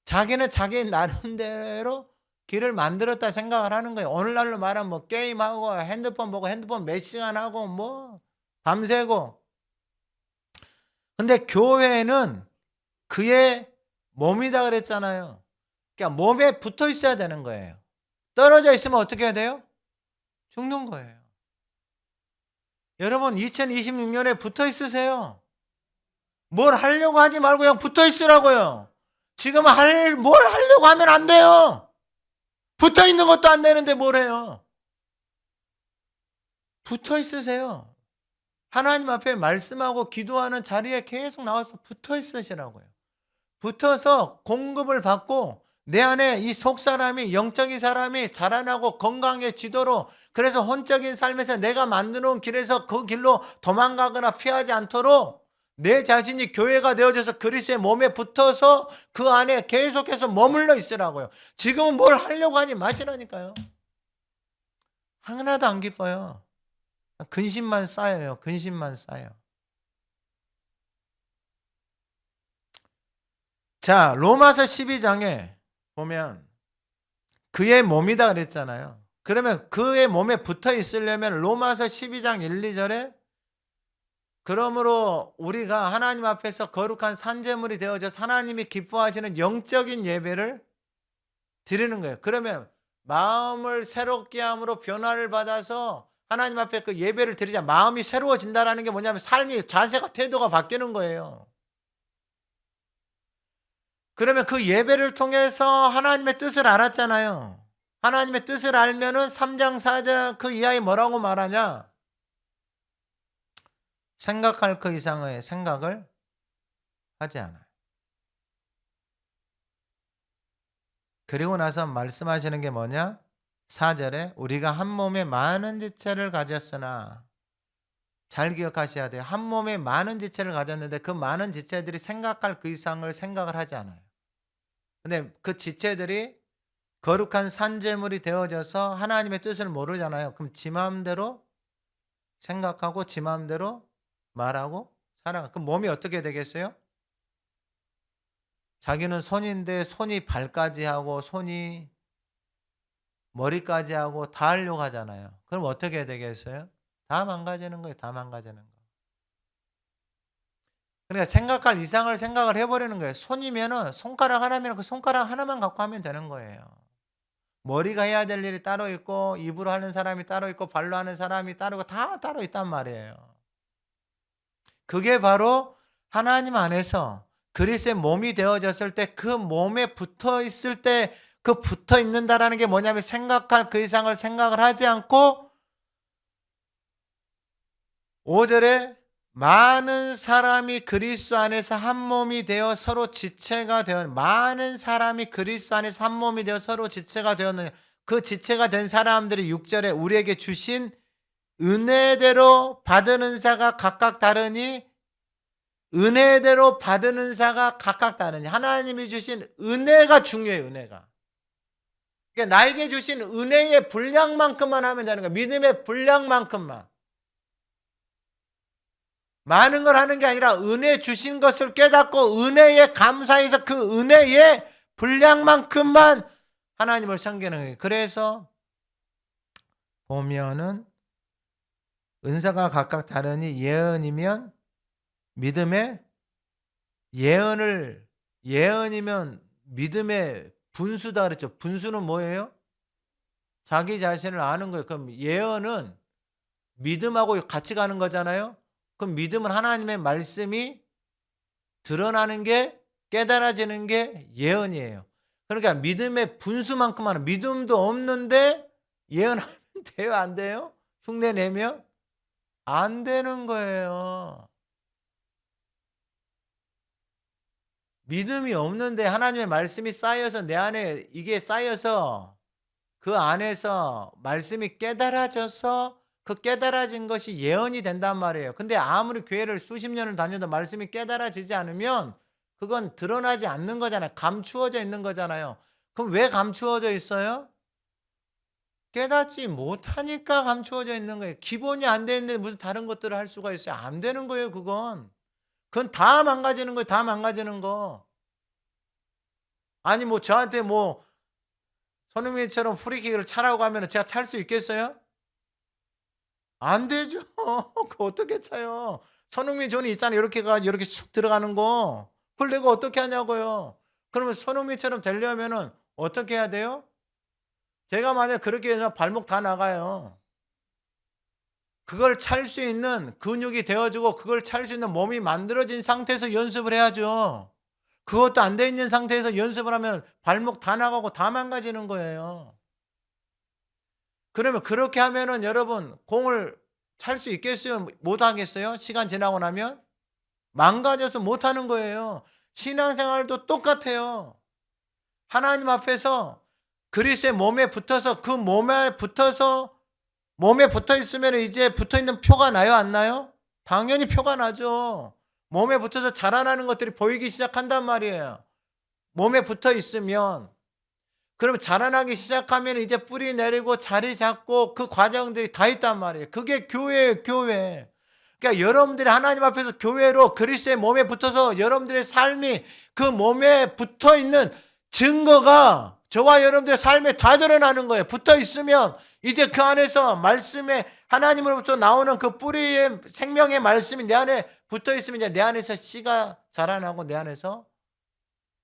[SPEAKER 1] 자기는 자기 나름대로 길을 만들었다 생각을 하는 거예요. 오늘날로 말하면 뭐 게임하고 핸드폰 보고 핸드폰 몇 시간 하고 뭐 밤새고. 근데 교회는 그의 몸이다 그랬잖아요. 그러니까 몸에 붙어 있어야 되는 거예요. 떨어져 있으면 어떻게 해야 돼요? 죽는 거예요. 여러분 2026년에 붙어 있으세요. 뭘 하려고 하지 말고 그냥 붙어 있으라고요. 지금 뭘 하려고 하면 안 돼요. 붙어 있는 것도 안 되는데 뭘 해요. 붙어 있으세요. 하나님 앞에 말씀하고 기도하는 자리에 계속 나와서 붙어 있으시라고요. 붙어서 공급을 받고 내 안에 이 속사람이, 영적인 사람이 자라나고 건강해지도록, 그래서 혼적인 삶에서 내가 만드는 길에서 그 길로 도망가거나 피하지 않도록 내 자신이 교회가 되어져서 그리스도의 몸에 붙어서 그 안에 계속해서 머물러 있으라고요. 지금은 뭘 하려고 하지 마시라니까요. 하나도 안 기뻐요. 근심만 쌓여요. 근심만 쌓여. 자, 로마서 12장에 보면 그의 몸이다 그랬잖아요. 그러면 그의 몸에 붙어 있으려면 로마서 12장 1, 2절에 그러므로 우리가 하나님 앞에서 거룩한 산제물이 되어져 하나님이 기뻐하시는 영적인 예배를 드리는 거예요. 그러면 마음을 새롭게 함으로 변화를 받아서 하나님 앞에 그 예배를 드리자 마음이 새로워진다는 게 뭐냐면 삶이, 자세가, 태도가 바뀌는 거예요. 그러면 그 예배를 통해서 하나님의 뜻을 알았잖아요. 하나님의 뜻을 알면은 3장 4장 그 이하에 뭐라고 말하냐? 생각할 그 이상의 생각을 하지 않아요. 그리고 나서 말씀하시는 게 뭐냐? 4절에 우리가 한 몸에 많은 지체를 가졌으나, 잘 기억하셔야 돼요. 한 몸에 많은 지체를 가졌는데 그 많은 지체들이 생각할 그 이상을 생각을 하지 않아요. 근데 그 지체들이 거룩한 산재물이 되어져서 하나님의 뜻을 모르잖아요. 그럼 지 마음대로 생각하고 지 마음대로 말하고 살아가. 그럼 몸이 어떻게 되겠어요? 자기는 손인데 손이 발까지 하고 손이 머리까지 하고 다 하려고 하잖아요. 그럼 어떻게 되겠어요? 다 망가지는 거예요. 다 망가지는 거. 그러니까 생각할 이상을 생각을 해버리는 거예요. 손이면은 손가락 하나면 그 손가락 하나만 갖고 하면 되는 거예요. 머리가 해야 될 일이 따로 있고 입으로 하는 사람이 따로 있고 발로 하는 사람이 따로 있고 다 따로 있단 말이에요. 그게 바로 하나님 안에서 그리스도의 몸이 되어졌을 때 그 몸에 붙어 있을 때 그 붙어 있는다라는 게 뭐냐면 생각할 그 이상을 생각을 하지 않고 5절에 많은 사람이 그리스도 안에서 한 몸이 되어 서로 지체가 되어, 많은 사람이 그리스도 안에서 한 몸이 되어 서로 지체가 되었느냐. 그 지체가 된 사람들이 6절에 우리에게 주신 은혜대로 받은 은사가 각각 다르니, 은혜대로 받은 은사가 각각 다르니, 하나님이 주신 은혜가 중요해요. 은혜가. 그러니까 나에게 주신 은혜의 분량만큼만 하면 되는 거야. 믿음의 분량만큼만. 많은 걸 하는 게 아니라 은혜 주신 것을 깨닫고 은혜에 감사해서 그 은혜의 분량만큼만 하나님을 섬기는 거예요. 그래서 보면은 은사가 각각 다르니 예언이면 믿음의 예언이면 믿음의 분수다 그랬죠. 분수는 뭐예요? 자기 자신을 아는 거예요. 그럼 예언은 믿음하고 같이 가는 거잖아요. 그럼 믿음은 하나님의 말씀이 드러나는 게, 깨달아지는 게 예언이에요. 그러니까 믿음의 분수만큼 하는, 믿음도 없는데 예언하면 돼요? 안 돼요? 흉내 내면? 안 되는 거예요. 믿음이 없는데 하나님의 말씀이 쌓여서 내 안에 이게 쌓여서 그 안에서 말씀이 깨달아져서 그 깨달아진 것이 예언이 된단 말이에요. 근데 아무리 교회를 수십 년을 다녀도 말씀이 깨달아지지 않으면 그건 드러나지 않는 거잖아요. 감추어져 있는 거잖아요. 그럼 왜 감추어져 있어요? 깨닫지 못하니까 감추어져 있는 거예요. 기본이 안 되는데 무슨 다른 것들을 할 수가 있어요? 안 되는 거예요, 그건. 그건 다 망가지는 거예요, 다 망가지는 거. 아니, 뭐 저한테 뭐 손흥민처럼 프리킥을 차라고 하면 제가 찰 수 있겠어요? 안 되죠. 그거 어떻게 차요? 손흥민 존이 있잖아요. 이렇게 쑥 들어가는 거. 그걸 내가 어떻게 하냐고요. 그러면 손흥민처럼 되려면은 어떻게 해야 돼요? 제가 만약 그렇게 해서 발목 다 나가요. 그걸 찰 수 있는 근육이 되어주고 그걸 찰 수 있는 몸이 만들어진 상태에서 연습을 해야죠. 그것도 안 돼 있는 상태에서 연습을 하면 발목 다 나가고 다 망가지는 거예요. 그러면 그렇게 하면은 여러분 공을 찰 수 있겠어요? 못 하겠어요? 시간 지나고 나면? 망가져서 못 하는 거예요. 신앙생활도 똑같아요. 하나님 앞에서 그리스도의 몸에 붙어서 그 몸에 붙어 있으면 이제 붙어 있는 표가 나요, 안 나요? 당연히 표가 나죠. 몸에 붙어서 자라나는 것들이 보이기 시작한단 말이에요. 몸에 붙어 있으면. 그럼 자라나기 시작하면 이제 뿌리 내리고 자리 잡고 그 과정들이 다 있단 말이에요. 그게 교회예요, 교회. 그러니까 여러분들이 하나님 앞에서 교회로 그리스도의 몸에 붙어서 여러분들의 삶이 그 몸에 붙어 있는 증거가 저와 여러분들의 삶에 다 드러나는 거예요. 붙어 있으면 이제 그 안에서 말씀에 하나님으로부터 나오는 그 뿌리의 생명의 말씀이 내 안에 붙어 있으면 이제 내 안에서 씨가 자라나고 내 안에서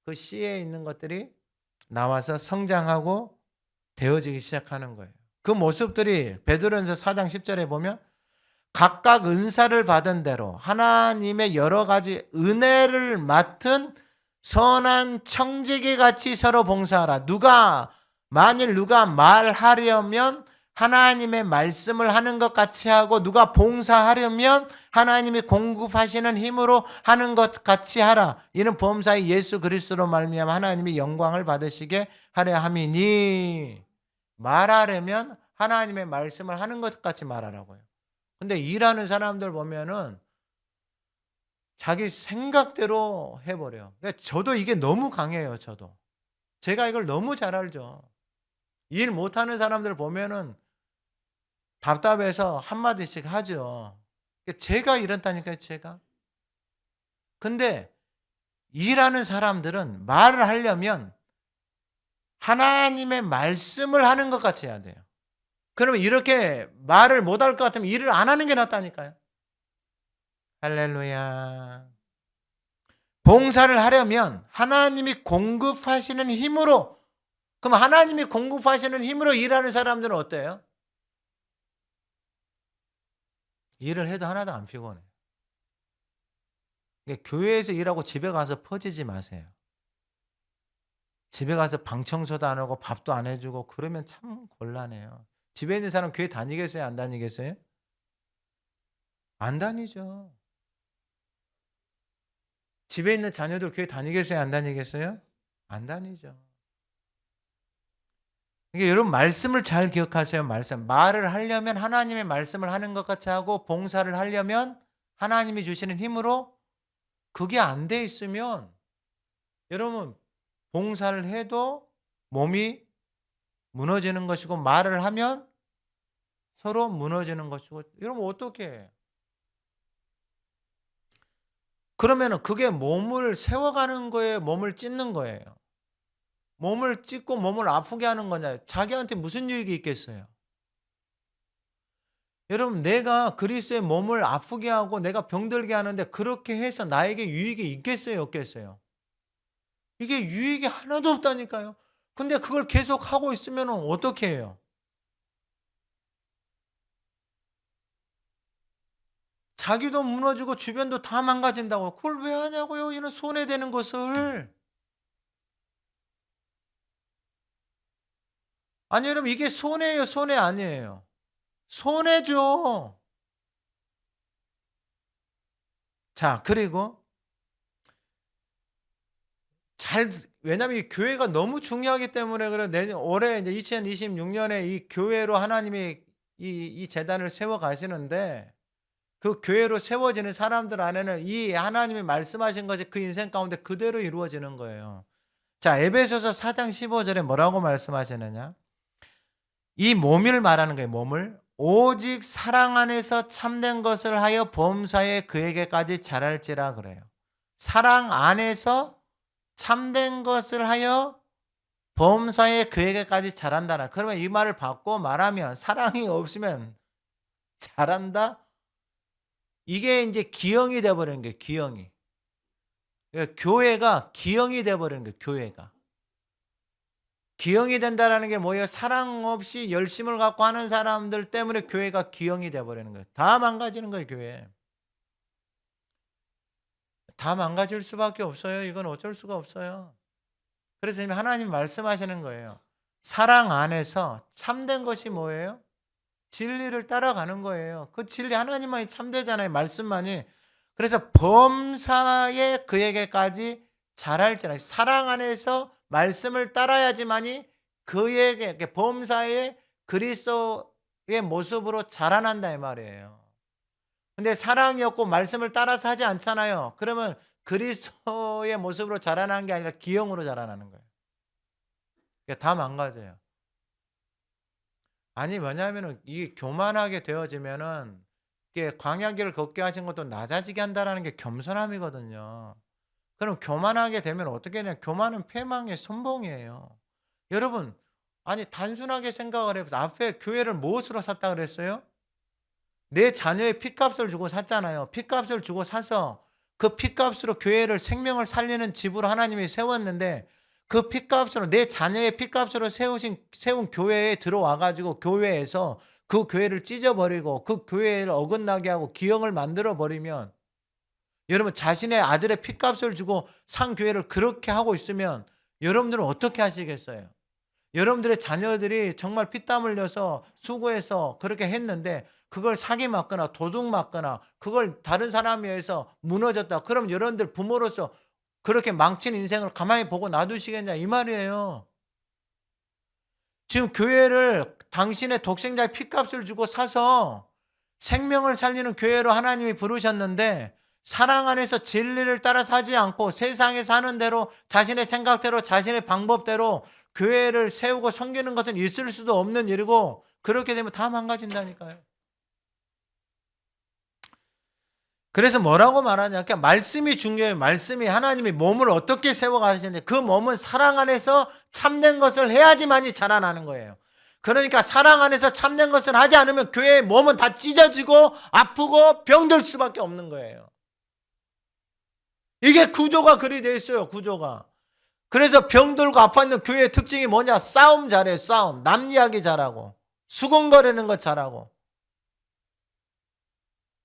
[SPEAKER 1] 그 씨에 있는 것들이 나와서 성장하고 되어지기 시작하는 거예요. 그 모습들이 베드로전서 4장 10절에 보면 각각 은사를 받은 대로 하나님의 여러 가지 은혜를 맡은 선한 청지기 같이 서로 봉사하라. 만일 누가 말하려면 하나님의 말씀을 하는 것 같이 하고, 누가 봉사하려면 하나님이 공급하시는 힘으로 하는 것 같이 하라. 이는 범사의 예수 그리스도로 말미암아 하나님이 영광을 받으시게 하려 함이니. 말하려면 하나님의 말씀을 하는 것 같이 말하라고요. 근데 일하는 사람들 보면은 자기 생각대로 해버려요. 그러니까 저도 이게 너무 강해요. 저도 제가 이걸 너무 잘 알죠. 일 못하는 사람들 보면은 답답해서 한마디씩 하죠. 제가 이런다니까요, 제가. 근데 일하는 사람들은 말을 하려면 하나님의 말씀을 하는 것 같이 해야 돼요. 그러면 이렇게 말을 못할 것 같으면 일을 안 하는 게 낫다니까요. 할렐루야. 봉사를 하려면 하나님이 공급하시는 힘으로, 그럼 하나님이 공급하시는 힘으로 일하는 사람들은 어때요? 일을 해도 하나도 안 피곤해요. 그러니까 교회에서 일하고 집에 가서 퍼지지 마세요. 집에 가서 방 청소도 안 하고 밥도 안 해주고 그러면 참 곤란해요. 집에 있는 사람 교회 다니겠어요? 안 다니겠어요? 안 다니죠. 집에 있는 자녀들 교회 다니겠어요? 안 다니겠어요? 안 다니죠. 그러니까 여러분 말씀을 잘 기억하세요. 말을 하려면 하나님의 말씀을 하는 것 같이 하고, 봉사를 하려면 하나님이 주시는 힘으로. 그게 안 돼 있으면 여러분 봉사를 해도 몸이 무너지는 것이고, 말을 하면 서로 무너지는 것이고, 여러분 어떻게 해요? 그러면은 그게 몸을 세워가는 거예요? 몸을 찢는 거예요? 몸을 찢고 몸을 아프게 하는 거냐? 자기한테 무슨 유익이 있겠어요? 여러분 내가 그리스도의 몸을 아프게 하고 내가 병들게 하는데 그렇게 해서 나에게 유익이 있겠어요? 없겠어요? 이게 유익이 하나도 없다니까요. 근데 그걸 계속 하고 있으면 어떻게 해요? 자기도 무너지고 주변도 다 망가진다고. 그걸 왜 하냐고요? 이런 손해되는 것을. 아니 여러분 이게 손해예요, 손해 아니에요? 손해죠. 자, 그리고 잘, 왜냐하면 이 교회가 너무 중요하기 때문에 그래. 내년 올해 이제 2026년에 이 교회로 하나님이 이 재단을 세워 가시는데, 그 교회로 세워지는 사람들 안에는 이 하나님이 말씀하신 것이 그 인생 가운데 그대로 이루어지는 거예요. 자, 에베소서 4장 15절에 뭐라고 말씀하시느냐? 이 몸을 말하는 거예요. 몸을 오직 사랑 안에서 참된 것을 하여 범사에 그에게까지 자랄지라 그래요. 사랑 안에서 참된 것을 하여 범사에 그에게까지 자란다라. 그러면 이 말을 받고 말하면, 사랑이 없으면 잘한다? 이게 이제 기형이 돼 버리는 거예요. 기형이. 그러니까 교회가 기형이 돼 버리는 거예요. 교회가. 기형이 된다라는 게 뭐예요? 사랑 없이 열심을 갖고 하는 사람들 때문에 교회가 기형이 돼 버리는 거예요. 다 망가지는 거예요, 교회. 다 망가질 수밖에 없어요. 이건 어쩔 수가 없어요. 그래서 하나님 말씀하시는 거예요. 사랑 안에서 참된 것이 뭐예요? 진리를 따라가는 거예요. 그 진리 하나님만이 참되잖아요. 말씀만이. 그래서 범사에 그에게까지 자랄지라. 사랑 안에서 말씀을 따라야지만이 그에게 범사에 그리스도의 모습으로 자라난다 이 말이에요. 근데 사랑이 없고 말씀을 따라서 하지 않잖아요. 그러면 그리스도의 모습으로 자라나는 게 아니라 기형으로 자라나는 거예요. 그러니까 다 망가져요. 아니 왜냐하면은 이게 교만하게 되어지면은, 이게 광야길을 걷게 하신 것도 낮아지게 한다라는 게 겸손함이거든요. 그럼 교만하게 되면 어떻게 되냐? 교만은 패망의 선봉이에요. 여러분, 아니 단순하게 생각을 해 보세요. 앞에 교회를 무엇으로 샀다 그랬어요? 내 자녀의 핏값을 주고 샀잖아요. 핏값을 주고 사서 그 핏값으로 교회를 생명을 살리는 집으로 하나님이 세웠는데, 그 핏값으로 내 자녀의 핏값으로 세운 교회에 들어와 가지고 교회에서 그 교회를 찢어버리고 그 교회를 어긋나게 하고 기형을 만들어 버리면, 여러분 자신의 아들의 핏값을 주고 산 교회를 그렇게 하고 있으면 여러분들은 어떻게 하시겠어요? 여러분들의 자녀들이 정말 피땀 흘려서 수고해서 그렇게 했는데 그걸 사기 맞거나 도둑 맞거나 그걸 다른 사람에 의해서 무너졌다. 그럼 여러분들 부모로서 그렇게 망친 인생을 가만히 보고 놔두시겠냐 이 말이에요. 지금 교회를 당신의 독생자의 피값을 주고 사서 생명을 살리는 교회로 하나님이 부르셨는데 사랑 안에서 진리를 따라 사지 않고 세상에 사는 대로 자신의 생각대로 자신의 방법대로 교회를 세우고 섬기는 것은 있을 수도 없는 일이고 그렇게 되면 다 망가진다니까요. 그래서 뭐라고 말하냐. 그러니까 말씀이 중요해요. 말씀이 하나님이 몸을 어떻게 세워 가시는지 그 몸은 사랑 안에서 참된 것을 해야지만이 자라나는 거예요. 그러니까 사랑 안에서 참된 것을 하지 않으면 교회의 몸은 다 찢어지고 아프고 병들 수밖에 없는 거예요. 이게 구조가 그리 돼 있어요. 구조가. 그래서 병들고 아파 있는 교회의 특징이 뭐냐? 싸움 잘해. 싸움. 남 이야기 잘하고 수군거리는 것 잘하고.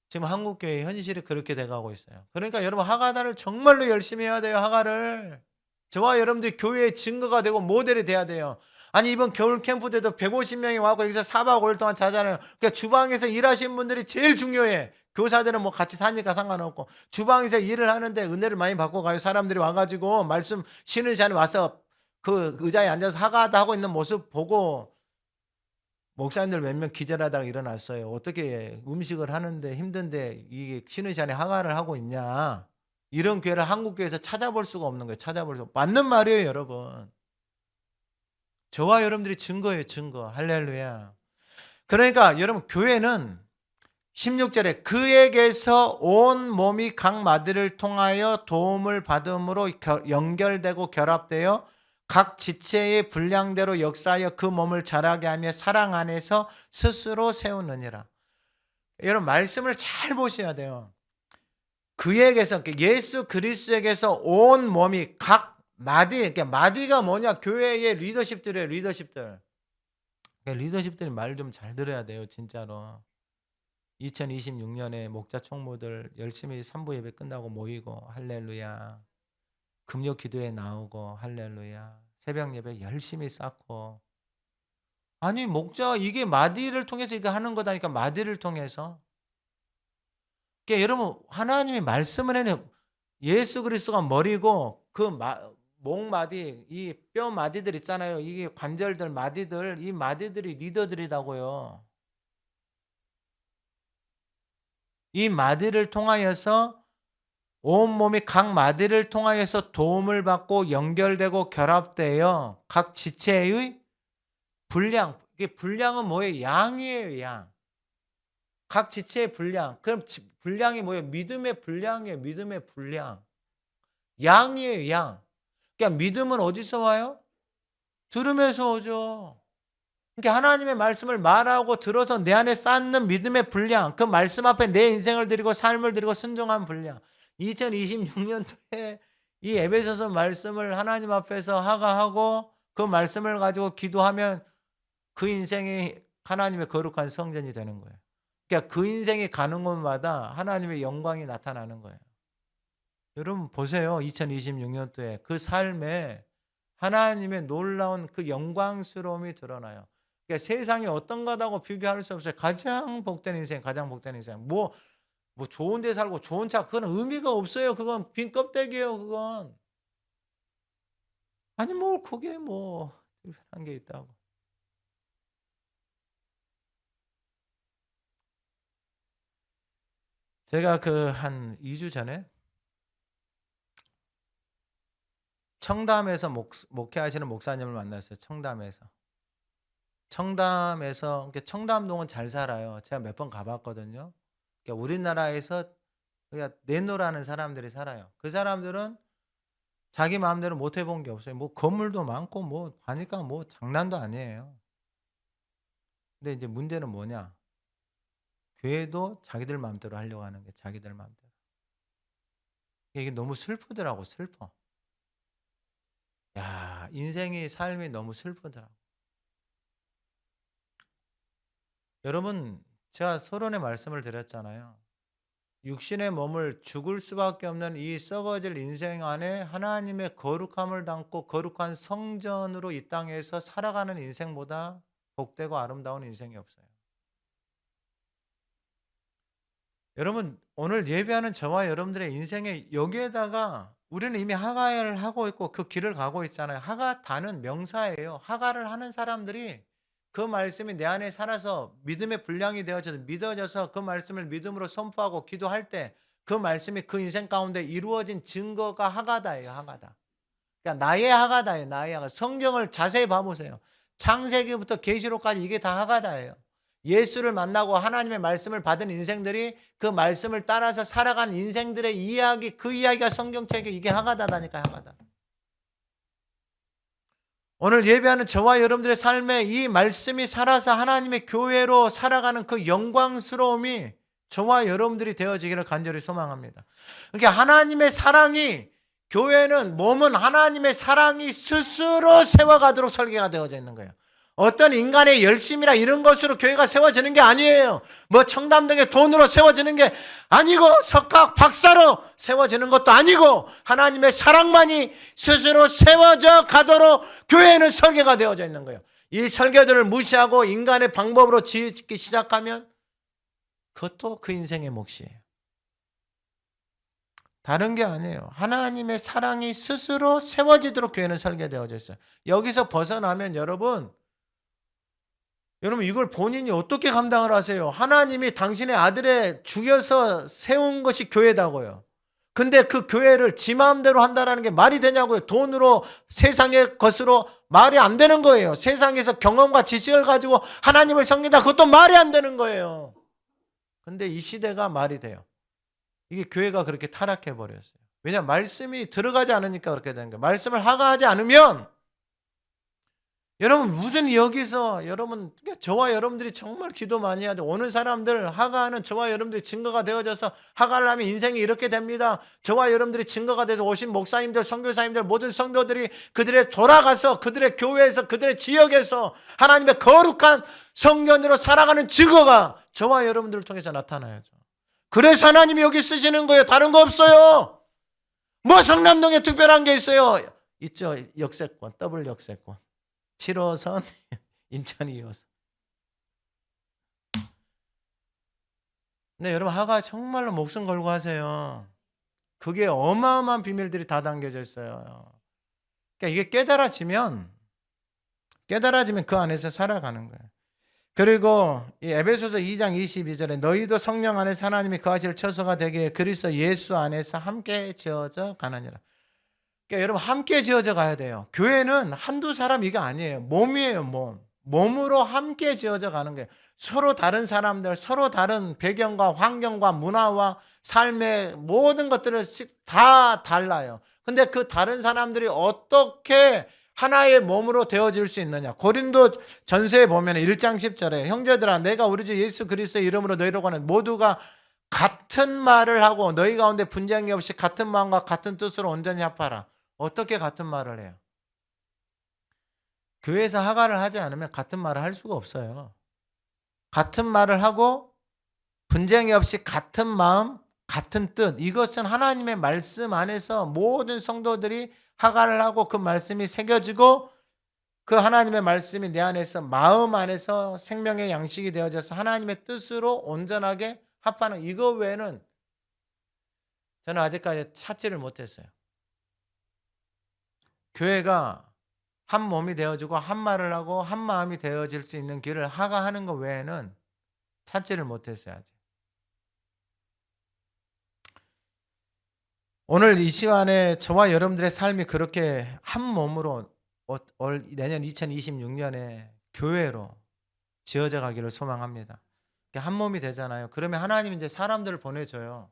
[SPEAKER 1] 지금 한국교회 현실이 그렇게 돼가고 있어요. 그러니까 여러분 하가다를 정말로 열심히 해야 돼요. 하가를. 저와 여러분들이 교회의 증거가 되고 모델이 돼야 돼요. 아니 이번 겨울 캠프 때도 150명이 와고 여기서 4박 5일 동안 자잖아요. 그러니까 주방에서 일하시는 분들이 제일 중요해. 교사들은 뭐 같이 사니까 상관없고 주방에서 일을 하는데 은혜를 많이 받고 가요. 사람들이 와가지고 말씀 쉬는 시간에 와서 그 의자에 앉아서 하가다 하고 있는 모습 보고 목사님들 몇 명 기절하다가 일어났어요. 어떻게 음식을 하는데 힘든데 이게 쉬는 시간에 하가를 하고 있냐. 이런 교회를 한국 교회에서 찾아볼 수가 없는 거예요. 찾아볼 수 없고. 맞는 말이에요, 여러분. 저와 여러분들이 증거예요, 증거. 할렐루야. 그러니까 여러분 교회는 16절에 그에게서 온 몸이 각 마디를 통하여 도움을 받음으로 연결되고 결합되어 각 지체의 분량대로 역사하여 그 몸을 자라게 하며 사랑 안에서 스스로 세우느니라. 여러분 말씀을 잘 보셔야 돼요. 그에게서 예수 그리스도에게서 온 몸이 각 마디, 그러니까 마디가 뭐냐? 교회의 리더십들이에요. 리더십들. 그러니까 리더십들이 말 좀 잘 들어야 돼요. 진짜로. 2026년에 목자 총무들 열심히 3부 예배 끝나고 모이고 할렐루야. 금요 기도에 나오고 할렐루야. 새벽 예배 열심히 쌓고. 아니 목자 이게 마디를 통해서 이거 하는 거다니까 마디를 통해서. 그러니까 여러분 하나님의 말씀을 해내 예수 그리스도가 머리고 그 목마디 이 뼈 마디들 있잖아요. 이게 관절들 마디들 이 마디들이 리더들이라고요. 이 마디를 통하여서 온몸이 각 마디를 통하여서 도움을 받고 연결되고 결합되어 각 지체의 분량, 이게 분량은 뭐예요? 양이에요, 양. 각 지체의 분량. 그럼 분량이 뭐예요? 믿음의 분량이에요, 믿음의 분량. 양이에요, 양. 그러니까 믿음은 어디서 와요? 들으면서 오죠. 그러니까 하나님의 말씀을 말하고 들어서 내 안에 쌓는 믿음의 분량, 그 말씀 앞에 내 인생을 드리고 삶을 드리고 순종한 분량. 2026년도에 이 에베소서 말씀을 하나님 앞에서 하가하고 그 말씀을 가지고 기도하면 그 인생이 하나님의 거룩한 성전이 되는 거예요. 그러니까 그 인생이 가는 곳마다 하나님의 영광이 나타나는 거예요. 여러분 보세요. 2026년도에 그 삶에 하나님의 놀라운 그 영광스러움이 드러나요. 그러니까 세상이 어떤 거다고 비교할 수 없어요. 가장 복된 인생, 가장 복된 인생. 뭐 좋은 데 살고 좋은 차 그건 의미가 없어요. 그건 빈 껍데기예요. 그건. 아니 뭐 그게 뭐 특별한 게 있다고. 제가 그 한 2주 전에 청담에서 목회하시는 목사님을 만났어요. 청담에서. 청담에서 청담동은 잘 살아요. 제가 몇 번 가봤거든요. 그러니까 우리나라에서 그냥 내노라는 사람들이 살아요. 그 사람들은 자기 마음대로 못 해본 게 없어요. 뭐 건물도 많고 뭐 하니까 뭐 장난도 아니에요. 근데 이제 문제는 뭐냐? 교회도 자기들 마음대로 하려고 하는 게 자기들 마음대로. 이게 너무 슬프더라고 슬퍼. 야 인생이 삶이 너무 슬프더라고. 여러분 제가 서론에 말씀을 드렸잖아요. 육신의 몸을 죽을 수밖에 없는 이 썩어질 인생 안에 하나님의 거룩함을 담고 거룩한 성전으로 이 땅에서 살아가는 인생보다 복되고 아름다운 인생이 없어요. 여러분, 오늘 예배하는 저와 여러분들의 인생에 여기에다가 우리는 이미 하가를 하고 있고 그 길을 가고 있잖아요. 하가다는 명사예요. 하가를 하는 사람들이 그 말씀이 내 안에 살아서 믿음의 분량이 되어져서 믿어져서 그 말씀을 믿음으로 선포하고 기도할 때 그 말씀이 그 인생 가운데 이루어진 증거가 하가다예요. 하가다. 그러니까 나의 하가다예요. 나의 하가. 성경을 자세히 봐보세요. 창세기부터 계시록까지 이게 다 하가다예요. 예수를 만나고 하나님의 말씀을 받은 인생들이 그 말씀을 따라서 살아간 인생들의 이야기, 그 이야기가 성경책에 이게 하가다다니까 하가다. 오늘 예배하는 저와 여러분들의 삶에 이 말씀이 살아서 하나님의 교회로 살아가는 그 영광스러움이 저와 여러분들이 되어지기를 간절히 소망합니다. 그러니까 하나님의 사랑이 교회는 몸은 하나님의 사랑이 스스로 세워가도록 설계가 되어져 있는 거예요. 어떤 인간의 열심이나 이런 것으로 교회가 세워지는 게 아니에요. 뭐 청담동의 돈으로 세워지는 게 아니고 석학 박사로 세워지는 것도 아니고 하나님의 사랑만이 스스로 세워져 가도록 교회는 설계가 되어져 있는 거예요. 이 설계들을 무시하고 인간의 방법으로 짓기 시작하면 그것도 그 인생의 몫이에요. 다른 게 아니에요. 하나님의 사랑이 스스로 세워지도록 교회는 설계되어져 있어요. 여기서 벗어나면 여러분 이걸 본인이 어떻게 감당을 하세요? 하나님이 당신의 아들을 죽여서 세운 것이 교회다고요. 근데 그 교회를 지 마음대로 한다는 게 말이 되냐고요. 돈으로 세상의 것으로 말이 안 되는 거예요. 세상에서 경험과 지식을 가지고 하나님을 섬긴다. 그것도 말이 안 되는 거예요. 근데 이 시대가 말이 돼요. 이게 교회가 그렇게 타락해 버렸어요. 왜냐하면 말씀이 들어가지 않으니까 그렇게 되는 거예요. 말씀을 하가하지 않으면 여러분 무슨 여기서 여러분 저와 여러분들이 정말 기도 많이 해야 돼. 오는 사람들 하가하는 저와 여러분들이 증거가 되어져서 하가를 하면 인생이 이렇게 됩니다. 저와 여러분들이 증거가 돼서 오신 목사님들 선교사님들 모든 성도들이 그들의 돌아가서 그들의 교회에서 그들의 지역에서 하나님의 거룩한 성전으로 살아가는 증거가 저와 여러분들을 통해서 나타나야죠. 그래서 하나님이 여기 쓰시는 거예요. 다른 거 없어요. 뭐 성남동에 특별한 게 있어요. 있죠. 역세권 더블 역세권 7호선 인천 2호선. 근데 여러분 하가 정말로 목숨 걸고 하세요. 그게 어마어마한 비밀들이 다 담겨져 있어요. 그러니까 이게 깨달아지면 그 안에서 살아가는 거예요. 그리고 이 에베소서 2장 22절에 너희도 성령 안에서 하나님이 거하실 처소가 되게 그리스도 예수 안에서 함께 지어져 가느니라. 그러니까 여러분 함께 지어져 가야 돼요. 교회는 한두 사람 이게 아니에요. 몸이에요, 몸. 몸으로 함께 지어져 가는 거예요. 서로 다른 사람들, 서로 다른 배경과 환경과 문화와 삶의 모든 것들을 다 달라요. 근데 그 다른 사람들이 어떻게 하나의 몸으로 되어질 수 있느냐. 고린도 전서에 보면 1장 10절에 형제들아 내가 우리 주 예수 그리스도의 이름으로 너희로 가는 모두가 같은 말을 하고 너희 가운데 분쟁이 없이 같은 마음과 같은 뜻으로 온전히 합하라. 어떻게 같은 말을 해요? 교회에서 하가를 하지 않으면 같은 말을 할 수가 없어요. 같은 말을 하고 분쟁이 없이 같은 마음, 같은 뜻. 이것은 하나님의 말씀 안에서 모든 성도들이 하가를 하고 그 말씀이 새겨지고 그 하나님의 말씀이 내 안에서 마음 안에서 생명의 양식이 되어져서 하나님의 뜻으로 온전하게 합하는 이거 외에는 저는 아직까지 찾지를 못했어요. 교회가 한 몸이 되어지고 한 말을 하고 한 마음이 되어질 수 있는 길을 하가하는 것 외에는 찾지를 못했어요. 아직. 오늘 이 시간에 저와 여러분들의 삶이 그렇게 한 몸으로 내년 2026년에 교회로 지어져 가기를 소망합니다. 한 몸이 되잖아요. 그러면 하나님이 이제 사람들을 보내줘요.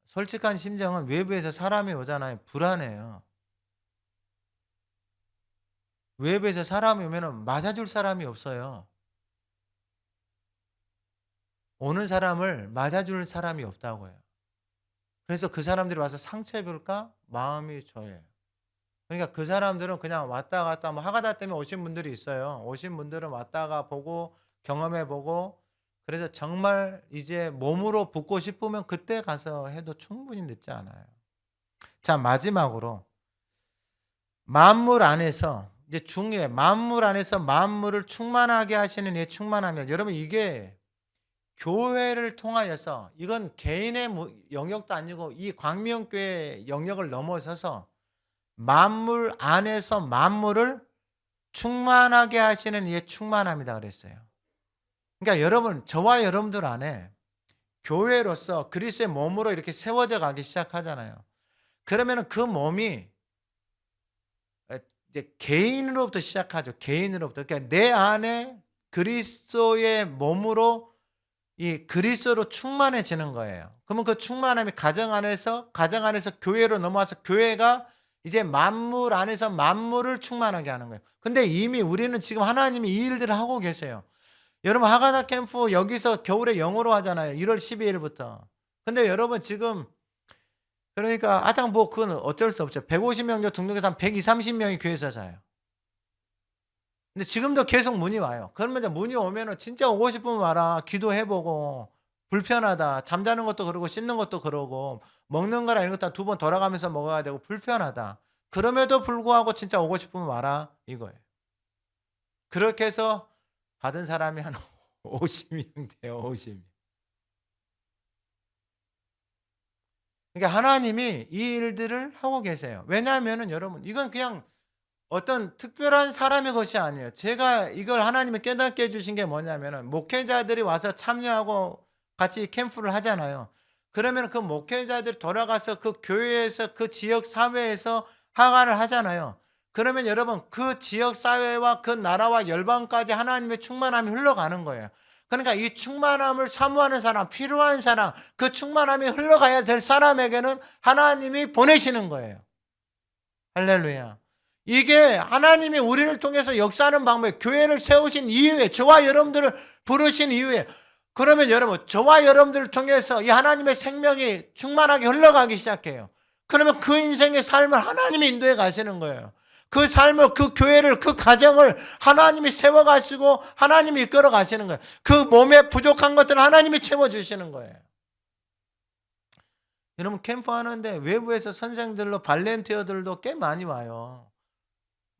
[SPEAKER 1] 솔직한 심정은 외부에서 사람이 오잖아요. 불안해요. 외부에서 사람이 오면 맞아줄 사람이 없어요. 오는 사람을 맞아줄 사람이 없다고요. 그래서 그 사람들이 와서 상처 입을까 마음이 저예요. 그러니까 그 사람들은 그냥 왔다 갔다 뭐 하가다 때문에 오신 분들이 있어요. 오신 분들은 왔다가 보고 경험해 보고 그래서 정말 이제 몸으로 붓고 싶으면 그때 가서 해도 충분히 늦지 않아요. 자, 마지막으로 만물 안에서 이제 중요해. 만물 안에서 만물을 충만하게 하시는 이 충만함이요. 여러분 이게 교회를 통하여서 이건 개인의 영역도 아니고 이 광명교회 영역을 넘어서서 만물 안에서 만물을 충만하게 하시는 이의 충만함이다 그랬어요. 그러니까 여러분, 저와 여러분들 안에 교회로서 그리스도의 몸으로 이렇게 세워져 가기 시작하잖아요. 그러면은 그 몸이 이제 개인으로부터 시작하죠. 개인으로부터. 그러니까 내 안에 그리스도의 몸으로 이 그리스도로 충만해지는 거예요. 그러면 그 충만함이 가정 안에서 교회로 넘어와서 교회가 이제 만물 안에서 만물을 충만하게 하는 거예요. 근데 이미 우리는 지금 하나님이 이 일들을 하고 계세요. 여러분 하가다 캠프 여기서 겨울에 영어로 하잖아요. 1월 12일부터. 근데 여러분 지금 그러니까 아당 뭐 그건 어쩔 수 없죠. 150명 등록해서 한 120, 30명이 교회에서 자요. 근데 지금도 계속 문의 와요. 그러면 이제 문의 오면은 진짜 오고 싶으면 와라. 기도해보고 불편하다. 잠자는 것도 그러고 씻는 것도 그러고 먹는 거랑 이런 것도 두 번 돌아가면서 먹어야 되고 불편하다. 그럼에도 불구하고 진짜 오고 싶으면 와라 이거예요. 그렇게 해서 받은 사람이 한 50명 돼요. 50명. 그러니까 하나님이 이 일들을 하고 계세요. 왜냐하면은 여러분 이건 그냥 어떤 특별한 사람의 것이 아니에요. 제가 이걸 하나님이 깨닫게 해 주신 게 뭐냐면은 목회자들이 와서 참여하고 같이 캠프를 하잖아요. 그러면 그 목회자들이 돌아가서 그 교회에서 그 지역 사회에서 항화를 하잖아요. 그러면 여러분 그 지역 사회와 그 나라와 열방까지 하나님의 충만함이 흘러가는 거예요. 그러니까 이 충만함을 사모하는 사람, 필요한 사람, 그 충만함이 흘러가야 될 사람에게는 하나님이 보내시는 거예요. 할렐루야. 이게 하나님이 우리를 통해서 역사하는 방법에 교회를 세우신 이후에 저와 여러분들을 부르신 이후에 그러면 여러분 저와 여러분들을 통해서 이 하나님의 생명이 충만하게 흘러가기 시작해요. 그러면 그 인생의 삶을 하나님이 인도해 가시는 거예요. 그 삶을 그 교회를 그 가정을 하나님이 세워 가시고 하나님이 이끌어 가시는 거예요. 그 몸에 부족한 것들을 하나님이 채워 주시는 거예요. 여러분 캠프 하는데 외부에서 선생들로 발렌티어들도 꽤 많이 와요.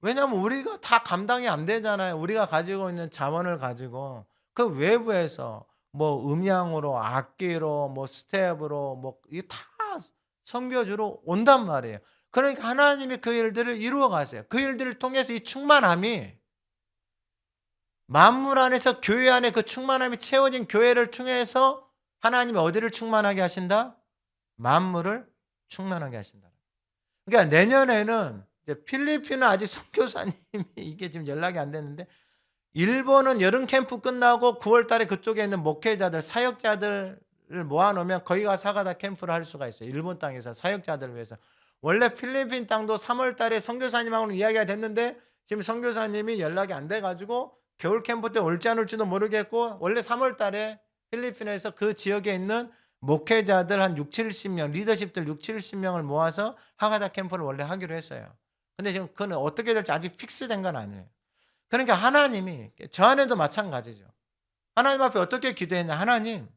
[SPEAKER 1] 왜냐하면 우리가 다 감당이 안 되잖아요. 우리가 가지고 있는 자원을 가지고 그 외부에서 뭐 음향으로 악기로 뭐 스텝으로 뭐 이게 다 선교주로 온단 말이에요. 그러니까 하나님이 그 일들을 이루어 가세요. 그 일들을 통해서 이 충만함이 만물 안에서 교회 안에 그 충만함이 채워진 교회를 통해서 하나님이 어디를 충만하게 하신다? 만물을 충만하게 하신다. 그러니까 내년에는 이제 필리핀은 아직 선교사님이 이게 지금 연락이 안 됐는데 일본은 여름 캠프 끝나고 9월 달에 그쪽에 있는 목회자들, 사역자들을 모아 놓으면 거기 가서 사가다 캠프를 할 수가 있어요. 일본 땅에서 사역자들을 위해서. 원래 필리핀 땅도 3월 달에 선교사님하고는 이야기가 됐는데 지금 선교사님이 연락이 안 돼 가지고 겨울 캠프 때 올지 안 올지도 모르겠고 원래 3월 달에 필리핀에서 그 지역에 있는 목회자들 한 6, 70명, 리더십들 6, 70명을 모아서 하가다 캠프를 원래 하기로 했어요. 근데 지금 그건 어떻게 될지 아직 픽스된 건 아니에요. 그러니까 하나님이 저 안에도 마찬가지죠. 하나님 앞에 어떻게 기도했냐? 하나님,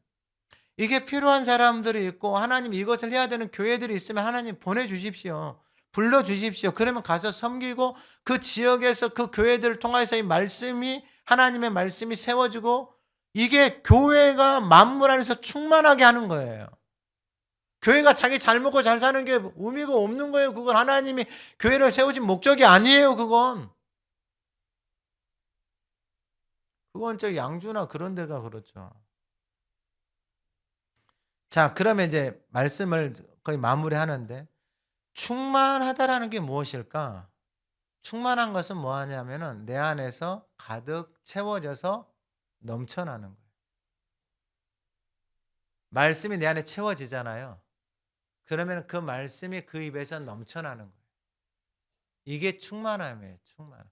[SPEAKER 1] 이게 필요한 사람들이 있고 하나님 이것을 해야 되는 교회들이 있으면 하나님 보내주십시오. 불러주십시오. 그러면 가서 섬기고 그 지역에서 그 교회들을 통해서 이 말씀이 하나님의 말씀이 세워지고 이게 교회가 만물 안에서 충만하게 하는 거예요. 교회가 자기 잘 먹고 잘 사는 게 의미가 없는 거예요. 그건 하나님이 교회를 세우신 목적이 아니에요. 그건 저 양주나 그런 데가 그렇죠. 자, 그러면 이제 말씀을 거의 마무리하는데 충만하다라는 게 무엇일까? 충만한 것은 뭐하냐면은 내 안에서 가득 채워져서 넘쳐나는 거예요. 말씀이 내 안에 채워지잖아요. 그러면 그 말씀이 그 입에서 넘쳐나는 거예요. 이게 충만함이에요. 충만.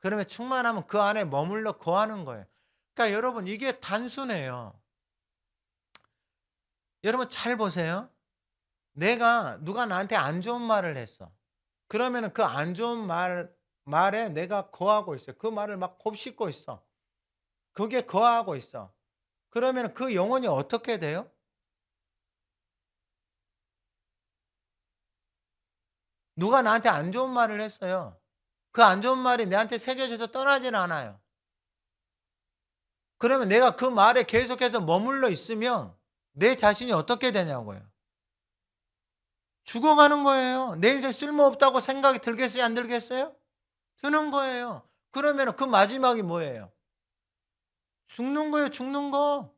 [SPEAKER 1] 그러면 충만하면 그 안에 머물러 거하는 거예요. 그러니까 여러분 이게 단순해요. 여러분 잘 보세요. 내가 누가 나한테 안 좋은 말을 했어. 그러면은 그 안 좋은 말에 내가 거하고 있어요. 그 말을 막 곱씹고 있어. 그게 거하고 있어. 그러면 그 영혼이 어떻게 돼요? 누가 나한테 안 좋은 말을 했어요. 그 안 좋은 말이 내한테 새겨져서 떠나지는 않아요. 그러면 내가 그 말에 계속해서 머물러 있으면 내 자신이 어떻게 되냐고요. 죽어가는 거예요. 내 인생 쓸모없다고 생각이 들겠어요? 안 들겠어요? 드는 거예요. 그러면 그 마지막이 뭐예요? 죽는 거예요, 죽는 거.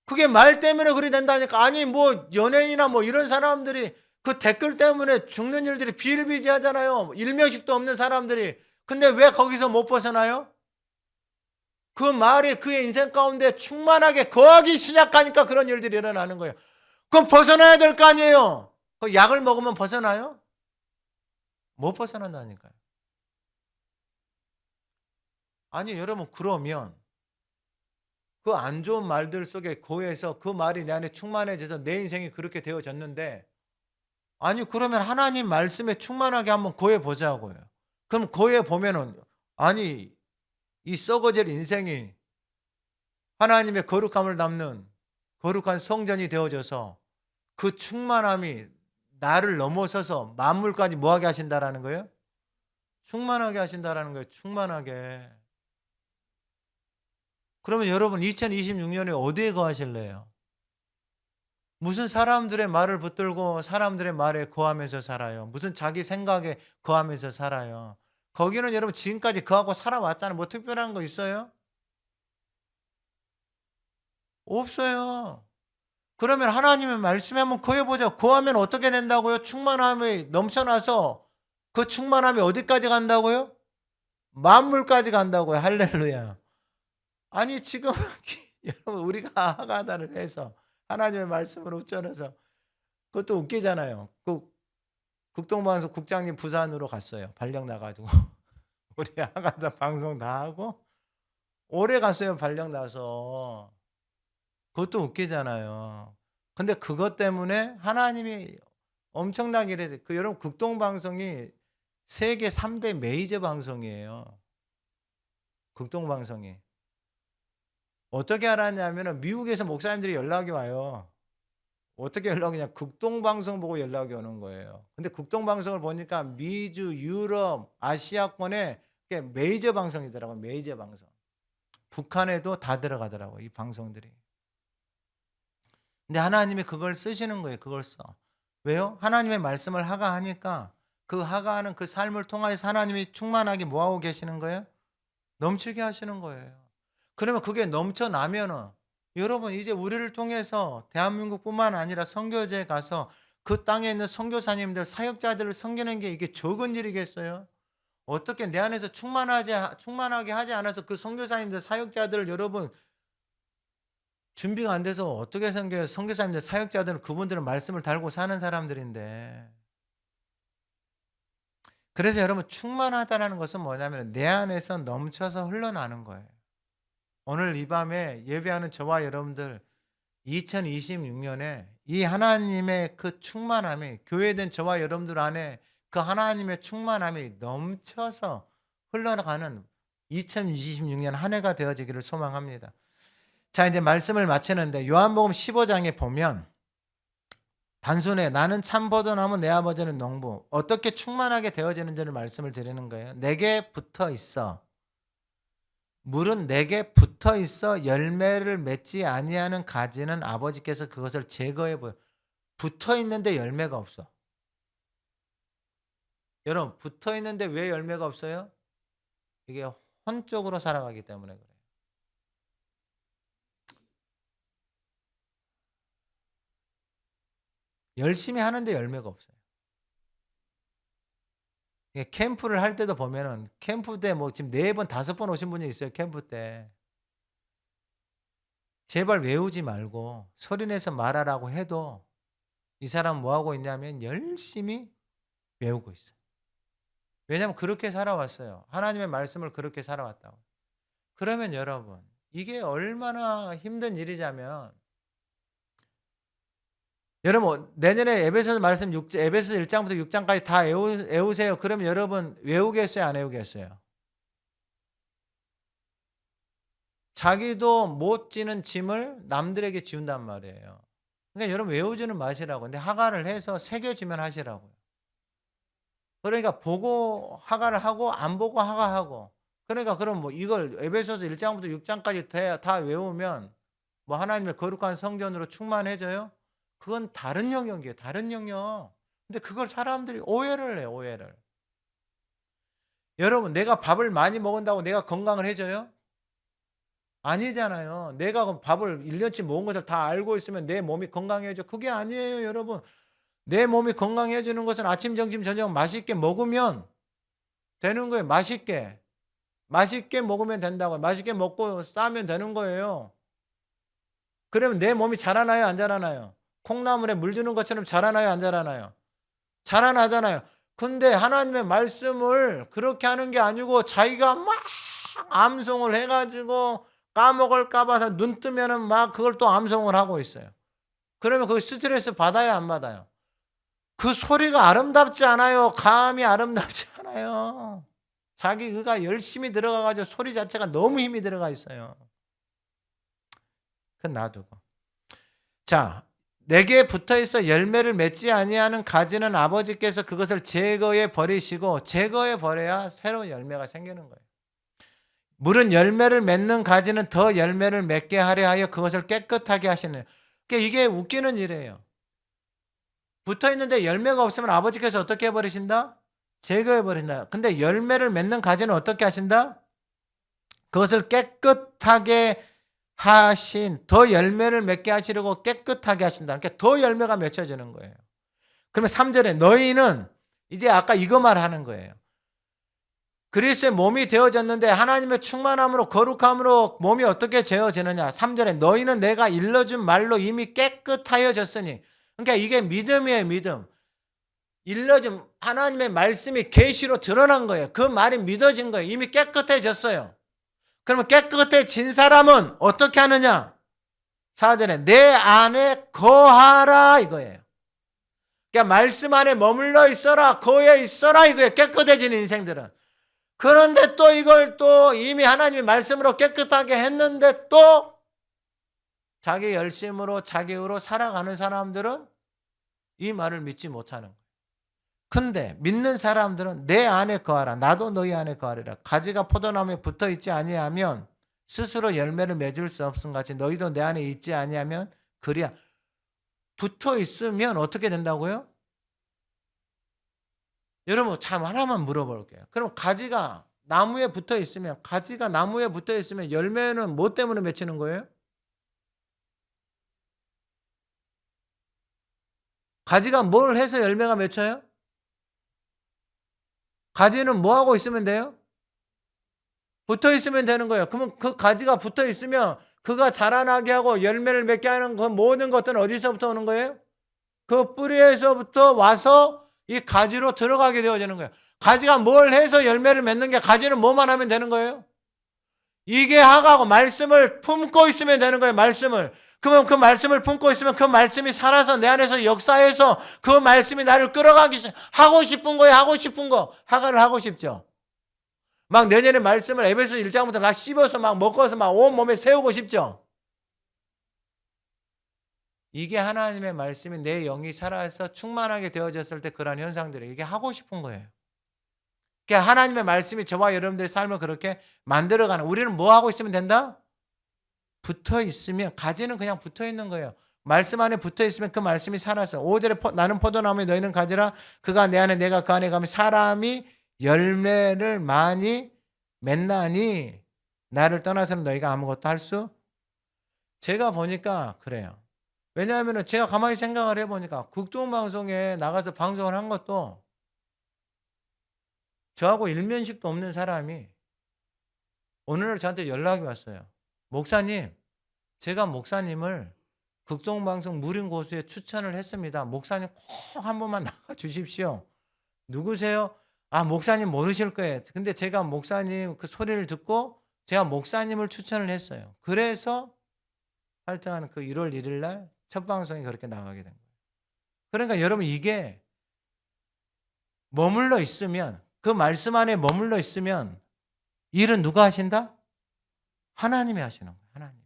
[SPEAKER 1] 그게 말 때문에 그리 된다니까. 아니 뭐 연예인이나 뭐 이런 사람들이 그 댓글 때문에 죽는 일들이 비일비재하잖아요. 일면식도 없는 사람들이. 근데 왜 거기서 못 벗어나요? 그 말이 그의 인생 가운데 충만하게 거하기 시작하니까 그런 일들이 일어나는 거예요. 그럼 벗어나야 될 거 아니에요. 그 약을 먹으면 벗어나요? 못 벗어난다니까요. 아니 여러분 그러면 그 안 좋은 말들 속에 고해서 그 말이 내 안에 충만해져서 내 인생이 그렇게 되어졌는데 아니 그러면 하나님 말씀에 충만하게 한번 고해 보자고요. 그럼 고해 보면은 아니 이 썩어질 인생이 하나님의 거룩함을 담는 거룩한 성전이 되어져서 그 충만함이 나를 넘어서서 만물까지 뭐하게 하신다라는 거예요? 충만하게 하신다라는 거예요. 충만하게. 그러면 여러분 2026년에 어디에 거하실래요? 무슨 사람들의 말을 붙들고 사람들의 말에 거하면서 살아요. 무슨 자기 생각에 거하면서 살아요. 거기는 여러분 지금까지 거하고 살아왔잖아요. 뭐 특별한 거 있어요? 없어요. 그러면 하나님의 말씀에 한번 거해보자. 거하면 어떻게 된다고요? 충만함이 넘쳐나서 그 충만함이 어디까지 간다고요? 만물까지 간다고요. 할렐루야. 아니 지금 여러분 우리가 하가다를 해서 하나님의 말씀을 웃전해서 그것도 웃기잖아요. 그 국동방송 국장님 부산으로 갔어요. 발령 나가지고 우리 하가다 방송 다 하고 오래 갔어요. 발령 나서 그것도 웃기잖아요. 근데 그것 때문에 하나님이 엄청나게 이래 그 여러분 국동방송이 세계 3대 메이저 방송이에요. 국동방송이. 어떻게 알았냐면은 미국에서 목사님들이 연락이 와요. 어떻게 연락이 오냐 국동방송 보고 연락이 오는 거예요. 근데 국동방송을 보니까 미주, 유럽, 아시아권에 메이저 방송이더라고요. 메이저 방송. 북한에도 다 들어가더라고요. 이 방송들이. 근데 하나님이 그걸 쓰시는 거예요. 그걸 써. 왜요? 하나님의 말씀을 하가하니까 그 하가하는 그 삶을 통하여서 하나님이 충만하게 뭐하고 계시는 거예요? 넘치게 하시는 거예요. 그러면 그게 넘쳐나면은 여러분 이제 우리를 통해서 대한민국뿐만 아니라 선교지에 가서 그 땅에 있는 선교사님들, 사역자들을 섬기는 게 이게 적은 일이겠어요? 어떻게 내 안에서 충만하게 하지 않아서 그 선교사님들, 사역자들을 여러분 준비가 안 돼서 어떻게 섬겨요? 선교사님들, 사역자들은 그분들은 말씀을 달고 사는 사람들인데. 그래서 여러분 충만하다라는 것은 뭐냐면 내 안에서 넘쳐서 흘러나는 거예요. 오늘 이 밤에 예배하는 저와 여러분들 2026년에 이 하나님의 그 충만함이 교회된 저와 여러분들 안에 그 하나님의 충만함이 넘쳐서 흘러가는 2026년 한 해가 되어지기를 소망합니다. 자, 이제 말씀을 마치는데 요한복음 15장에 보면 단순해 나는 참 포도나무 내 아버지는 농부 어떻게 충만하게 되어지는지를 말씀을 드리는 거예요. 내게 붙어 있어. 물은 내게 붙어 있어 열매를 맺지 아니하는 가지는 아버지께서 그것을 제거해 보여. 붙어 있는데 열매가 없어. 여러분 붙어 있는데 왜 열매가 없어요? 이게 혼적으로 살아가기 때문에 그래요. 열심히 하는데 열매가 없어요. 캠프를 할 때도 보면은 캠프 때 뭐 지금 4번 5번 오신 분이 있어요. 캠프 때. 제발 외우지 말고 소리내서 말하라고 해도 이 사람 뭐 하고 있냐면 열심히 외우고 있어요. 왜냐하면 그렇게 살아왔어요. 하나님의 말씀을 그렇게 살아왔다고. 그러면 여러분 이게 얼마나 힘든 일이냐면 여러분 내년에 에베소서 말씀 에베소서 1장부터 6장까지 다 외우세요. 그러면 여러분 외우겠어요? 안 외우겠어요? 자기도 못 지는 짐을 남들에게 지운단 말이에요. 그러니까 여러분 외우지는 마시라고. 근데 하가를 해서 새겨지면 하시라고요. 그러니까 보고 하가를 하고 안 보고 하가하고. 그러니까 그럼 뭐 이걸 에베소서 1장부터 6장까지 다 외우면 뭐 하나님의 거룩한 성전으로 충만해져요? 그건 다른 영역이에요. 다른 영역. 근데 그걸 사람들이 오해를 해요. 오해를. 여러분 내가 밥을 많이 먹은다고 내가 건강을 해져요? 아니잖아요. 내가 그 밥을 1년치 먹은 것을 다 알고 있으면 내 몸이 건강해져. 그게 아니에요, 여러분. 내 몸이 건강해지는 것은 아침, 점심, 저녁 맛있게 먹으면 되는 거예요. 맛있게. 맛있게 먹으면 된다고요. 맛있게 먹고 싸면 되는 거예요. 그러면 내 몸이 자라나요, 안 자라나요? 콩나물에 물 주는 것처럼 자라나요, 안 자라나요? 자라나잖아요. 근데 하나님의 말씀을 그렇게 하는 게 아니고 자기가 막 암송을 해가지고 까먹을까 봐서 눈 뜨면은 막 그걸 또 암송을 하고 있어요. 그러면 그 스트레스 받아요, 안 받아요? 그 소리가 아름답지 않아요. 감이 아름답지 않아요. 자기 의가 열심히 들어가가지고 소리 자체가 너무 힘이 들어가 있어요. 그건 놔두고. 자, 내게 붙어있어 열매를 맺지 아니하는 가지는 아버지께서 그것을 제거해 버리시고, 제거해 버려야 새로운 열매가 생기는 거예요. 물은 열매를 맺는 가지는 더 열매를 맺게 하려 하여 그것을 깨끗하게 하시는. 그러니까 이게 웃기는 일이에요. 붙어있는데 열매가 없으면 아버지께서 어떻게 해버리신다? 제거해버린다. 근데 열매를 맺는 가지는 어떻게 하신다? 그것을 깨끗하게 하신, 더 열매를 맺게 하시려고 깨끗하게 하신다. 그러니까 더 열매가 맺혀지는 거예요. 그러면 3절에 너희는 이제 아까 이거 말하는 거예요. 그리스도의 몸이 되어졌는데 하나님의 충만함으로 거룩함으로 몸이 어떻게 되어지느냐. 3절에 너희는 내가 일러준 말로 이미 깨끗하여졌으니. 그러니까 이게 믿음이에요. 믿음. 일러준 하나님의 말씀이 계시로 드러난 거예요. 그 말이 믿어진 거예요. 이미 깨끗해졌어요. 그러면 깨끗해진 사람은 어떻게 하느냐? 4절에 내 안에 거하라 이거예요. 그러니까 말씀 안에 머물러 있어라, 거해 있어라 이거예요. 깨끗해진 인생들은. 그런데 또 이걸 또 이미 하나님의 말씀으로 깨끗하게 했는데 또 자기 열심으로 자기 의로 살아가는 사람들은 이 말을 믿지 못하는 거예요. 근데 믿는 사람들은 내 안에 거하라. 나도 너희 안에 거하리라. 가지가 포도나무에 붙어 있지 아니하면 스스로 열매를 맺을 수 없음 같이 너희도 내 안에 있지 아니하면 그리야. 붙어 있으면 어떻게 된다고요? 여러분 참 하나만 물어볼게요. 그럼 가지가 나무에 붙어 있으면 열매는 뭐 때문에 맺히는 거예요? 가지가 뭘 해서 열매가 맺혀요? 가지는 뭐 하고 있으면 돼요? 붙어 있으면 되는 거예요. 그러면 그 가지가 붙어 있으면 그가 자라나게 하고 열매를 맺게 하는 그 모든 것들은 어디서부터 오는 거예요? 그 뿌리에서부터 와서 이 가지로 들어가게 되어지는 거예요. 가지가 뭘 해서 열매를 맺는 게 가지는 뭐만 하면 되는 거예요? 이게 하가고 말씀을 품고 있으면 되는 거예요. 말씀을. 그러면 그 말씀을 품고 있으면 그 말씀이 살아서 내 안에서 역사해서 그 말씀이 나를 끌어가기 하고 싶은 거예요. 하고 싶은 거. 하가를 하고 싶죠. 막 내년에 말씀을 에베소 1장부터 막 씹어서 막 먹어서 막 온몸에 세우고 싶죠. 이게 하나님의 말씀이 내 영이 살아서 충만하게 되어졌을 때 그런 현상들이 이게 하고 싶은 거예요. 그러니까 하나님의 말씀이 저와 여러분들의 삶을 그렇게 만들어가는. 우리는 뭐 하고 있으면 된다? 붙어 있으면. 가지는 그냥 붙어 있는 거예요. 말씀 안에 붙어 있으면 그 말씀이 살아서. 5절에 나는 포도나무에 너희는 가지라. 그가 내 안에 내가 그 안에 가면 사람이 열매를 많이 맺나니 나를 떠나서는 너희가 아무것도 할 수. 제가 보니까 그래요. 왜냐하면 제가 가만히 생각을 해보니까 국동방송에 나가서 방송을 한 것도 저하고 일면식도 없는 사람이 오늘날 저한테 연락이 왔어요. 목사님, 제가 목사님을 극동방송 무림고수에 추천을 했습니다. 목사님 꼭 한 번만 나가주십시오. 누구세요? 아, 목사님 모르실 거예요. 근데 제가 목사님 그 소리를 듣고 제가 목사님을 추천을 했어요. 그래서 활동하는 그 1월 1일 날 첫 방송이 그렇게 나가게 된 거예요. 그러니까 여러분 이게 머물러 있으면, 그 말씀 안에 머물러 있으면 일은 누가 하신다? 하나님이 하시는 거예요. 하나님.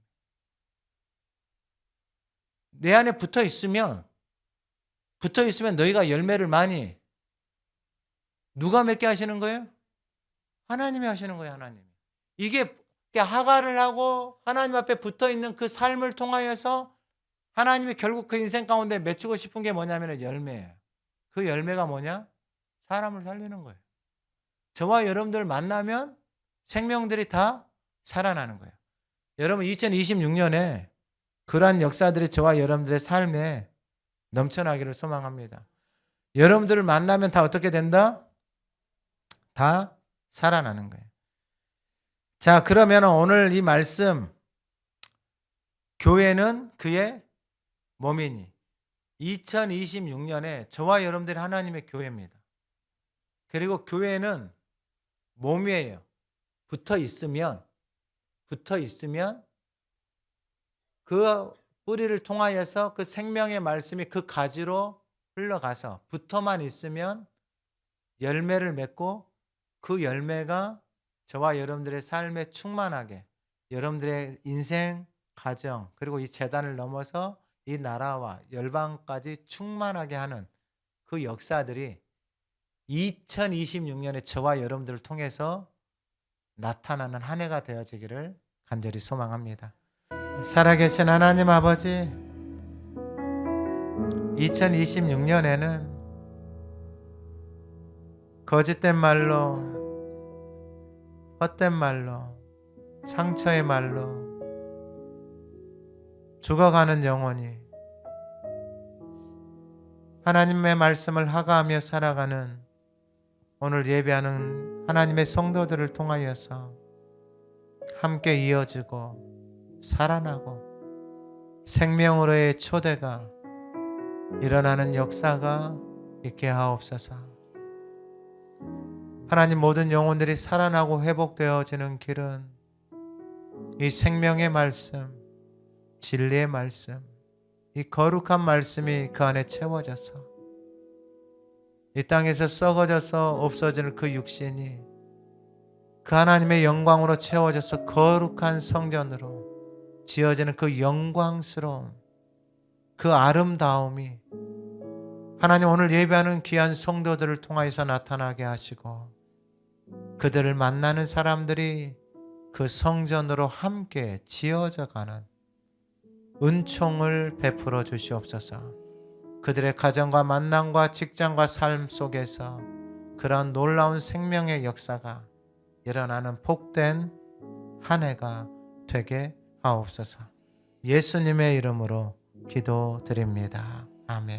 [SPEAKER 1] 내 안에 붙어 있으면 너희가 열매를 많이 누가 맺게 하시는 거예요? 하나님이 하시는 거예요. 하나님. 이게 하가를 하고 하나님 앞에 붙어 있는 그 삶을 통하여서 하나님이 결국 그 인생 가운데 맺추고 싶은 게 뭐냐면 열매예요. 그 열매가 뭐냐? 사람을 살리는 거예요. 저와 여러분들 만나면 생명들이 다 살아나는 거예요. 여러분 2026년에 그러한 역사들이 저와 여러분들의 삶에 넘쳐나기를 소망합니다. 여러분들을 만나면 다 어떻게 된다? 다 살아나는 거예요. 자, 그러면 오늘 이 말씀, 교회는 그의 몸이니 2026년에 저와 여러분들이 하나님의 교회입니다. 그리고 교회는 몸이에요. 붙어 있으면 그 뿌리를 통하여서 그 생명의 말씀이 그 가지로 흘러가서 붙어만 있으면 열매를 맺고 그 열매가 저와 여러분들의 삶에 충만하게 여러분들의 인생, 가정 그리고 이 재단을 넘어서 이 나라와 열방까지 충만하게 하는 그 역사들이 2026년에 저와 여러분들을 통해서 나타나는 한 해가 되어지기를 간절히 소망합니다. 살아계신 하나님 아버지, 2026년에는 거짓된 말로, 헛된 말로, 상처의 말로 죽어가는 영혼이 하나님의 말씀을 하가하며 살아가는 오늘 예배하는 하나님의 성도들을 통하여서 함께 이어지고 살아나고 생명으로의 초대가 일어나는 역사가 있게 하옵소서. 하나님, 모든 영혼들이 살아나고 회복되어지는 길은 이 생명의 말씀, 진리의 말씀, 이 거룩한 말씀이 그 안에 채워져서 이 땅에서 썩어져서 없어지는 그 육신이 그 하나님의 영광으로 채워져서 거룩한 성전으로 지어지는 그 영광스러움, 그 아름다움이 하나님 오늘 예배하는 귀한 성도들을 통하여서 나타나게 하시고 그들을 만나는 사람들이 그 성전으로 함께 지어져 가는 은총을 베풀어 주시옵소서. 그들의 가정과 만남과 직장과 삶 속에서 그러한 놀라운 생명의 역사가 일어나는 복된 한 해가 되게 하옵소서. 예수님의 이름으로 기도드립니다. 아멘.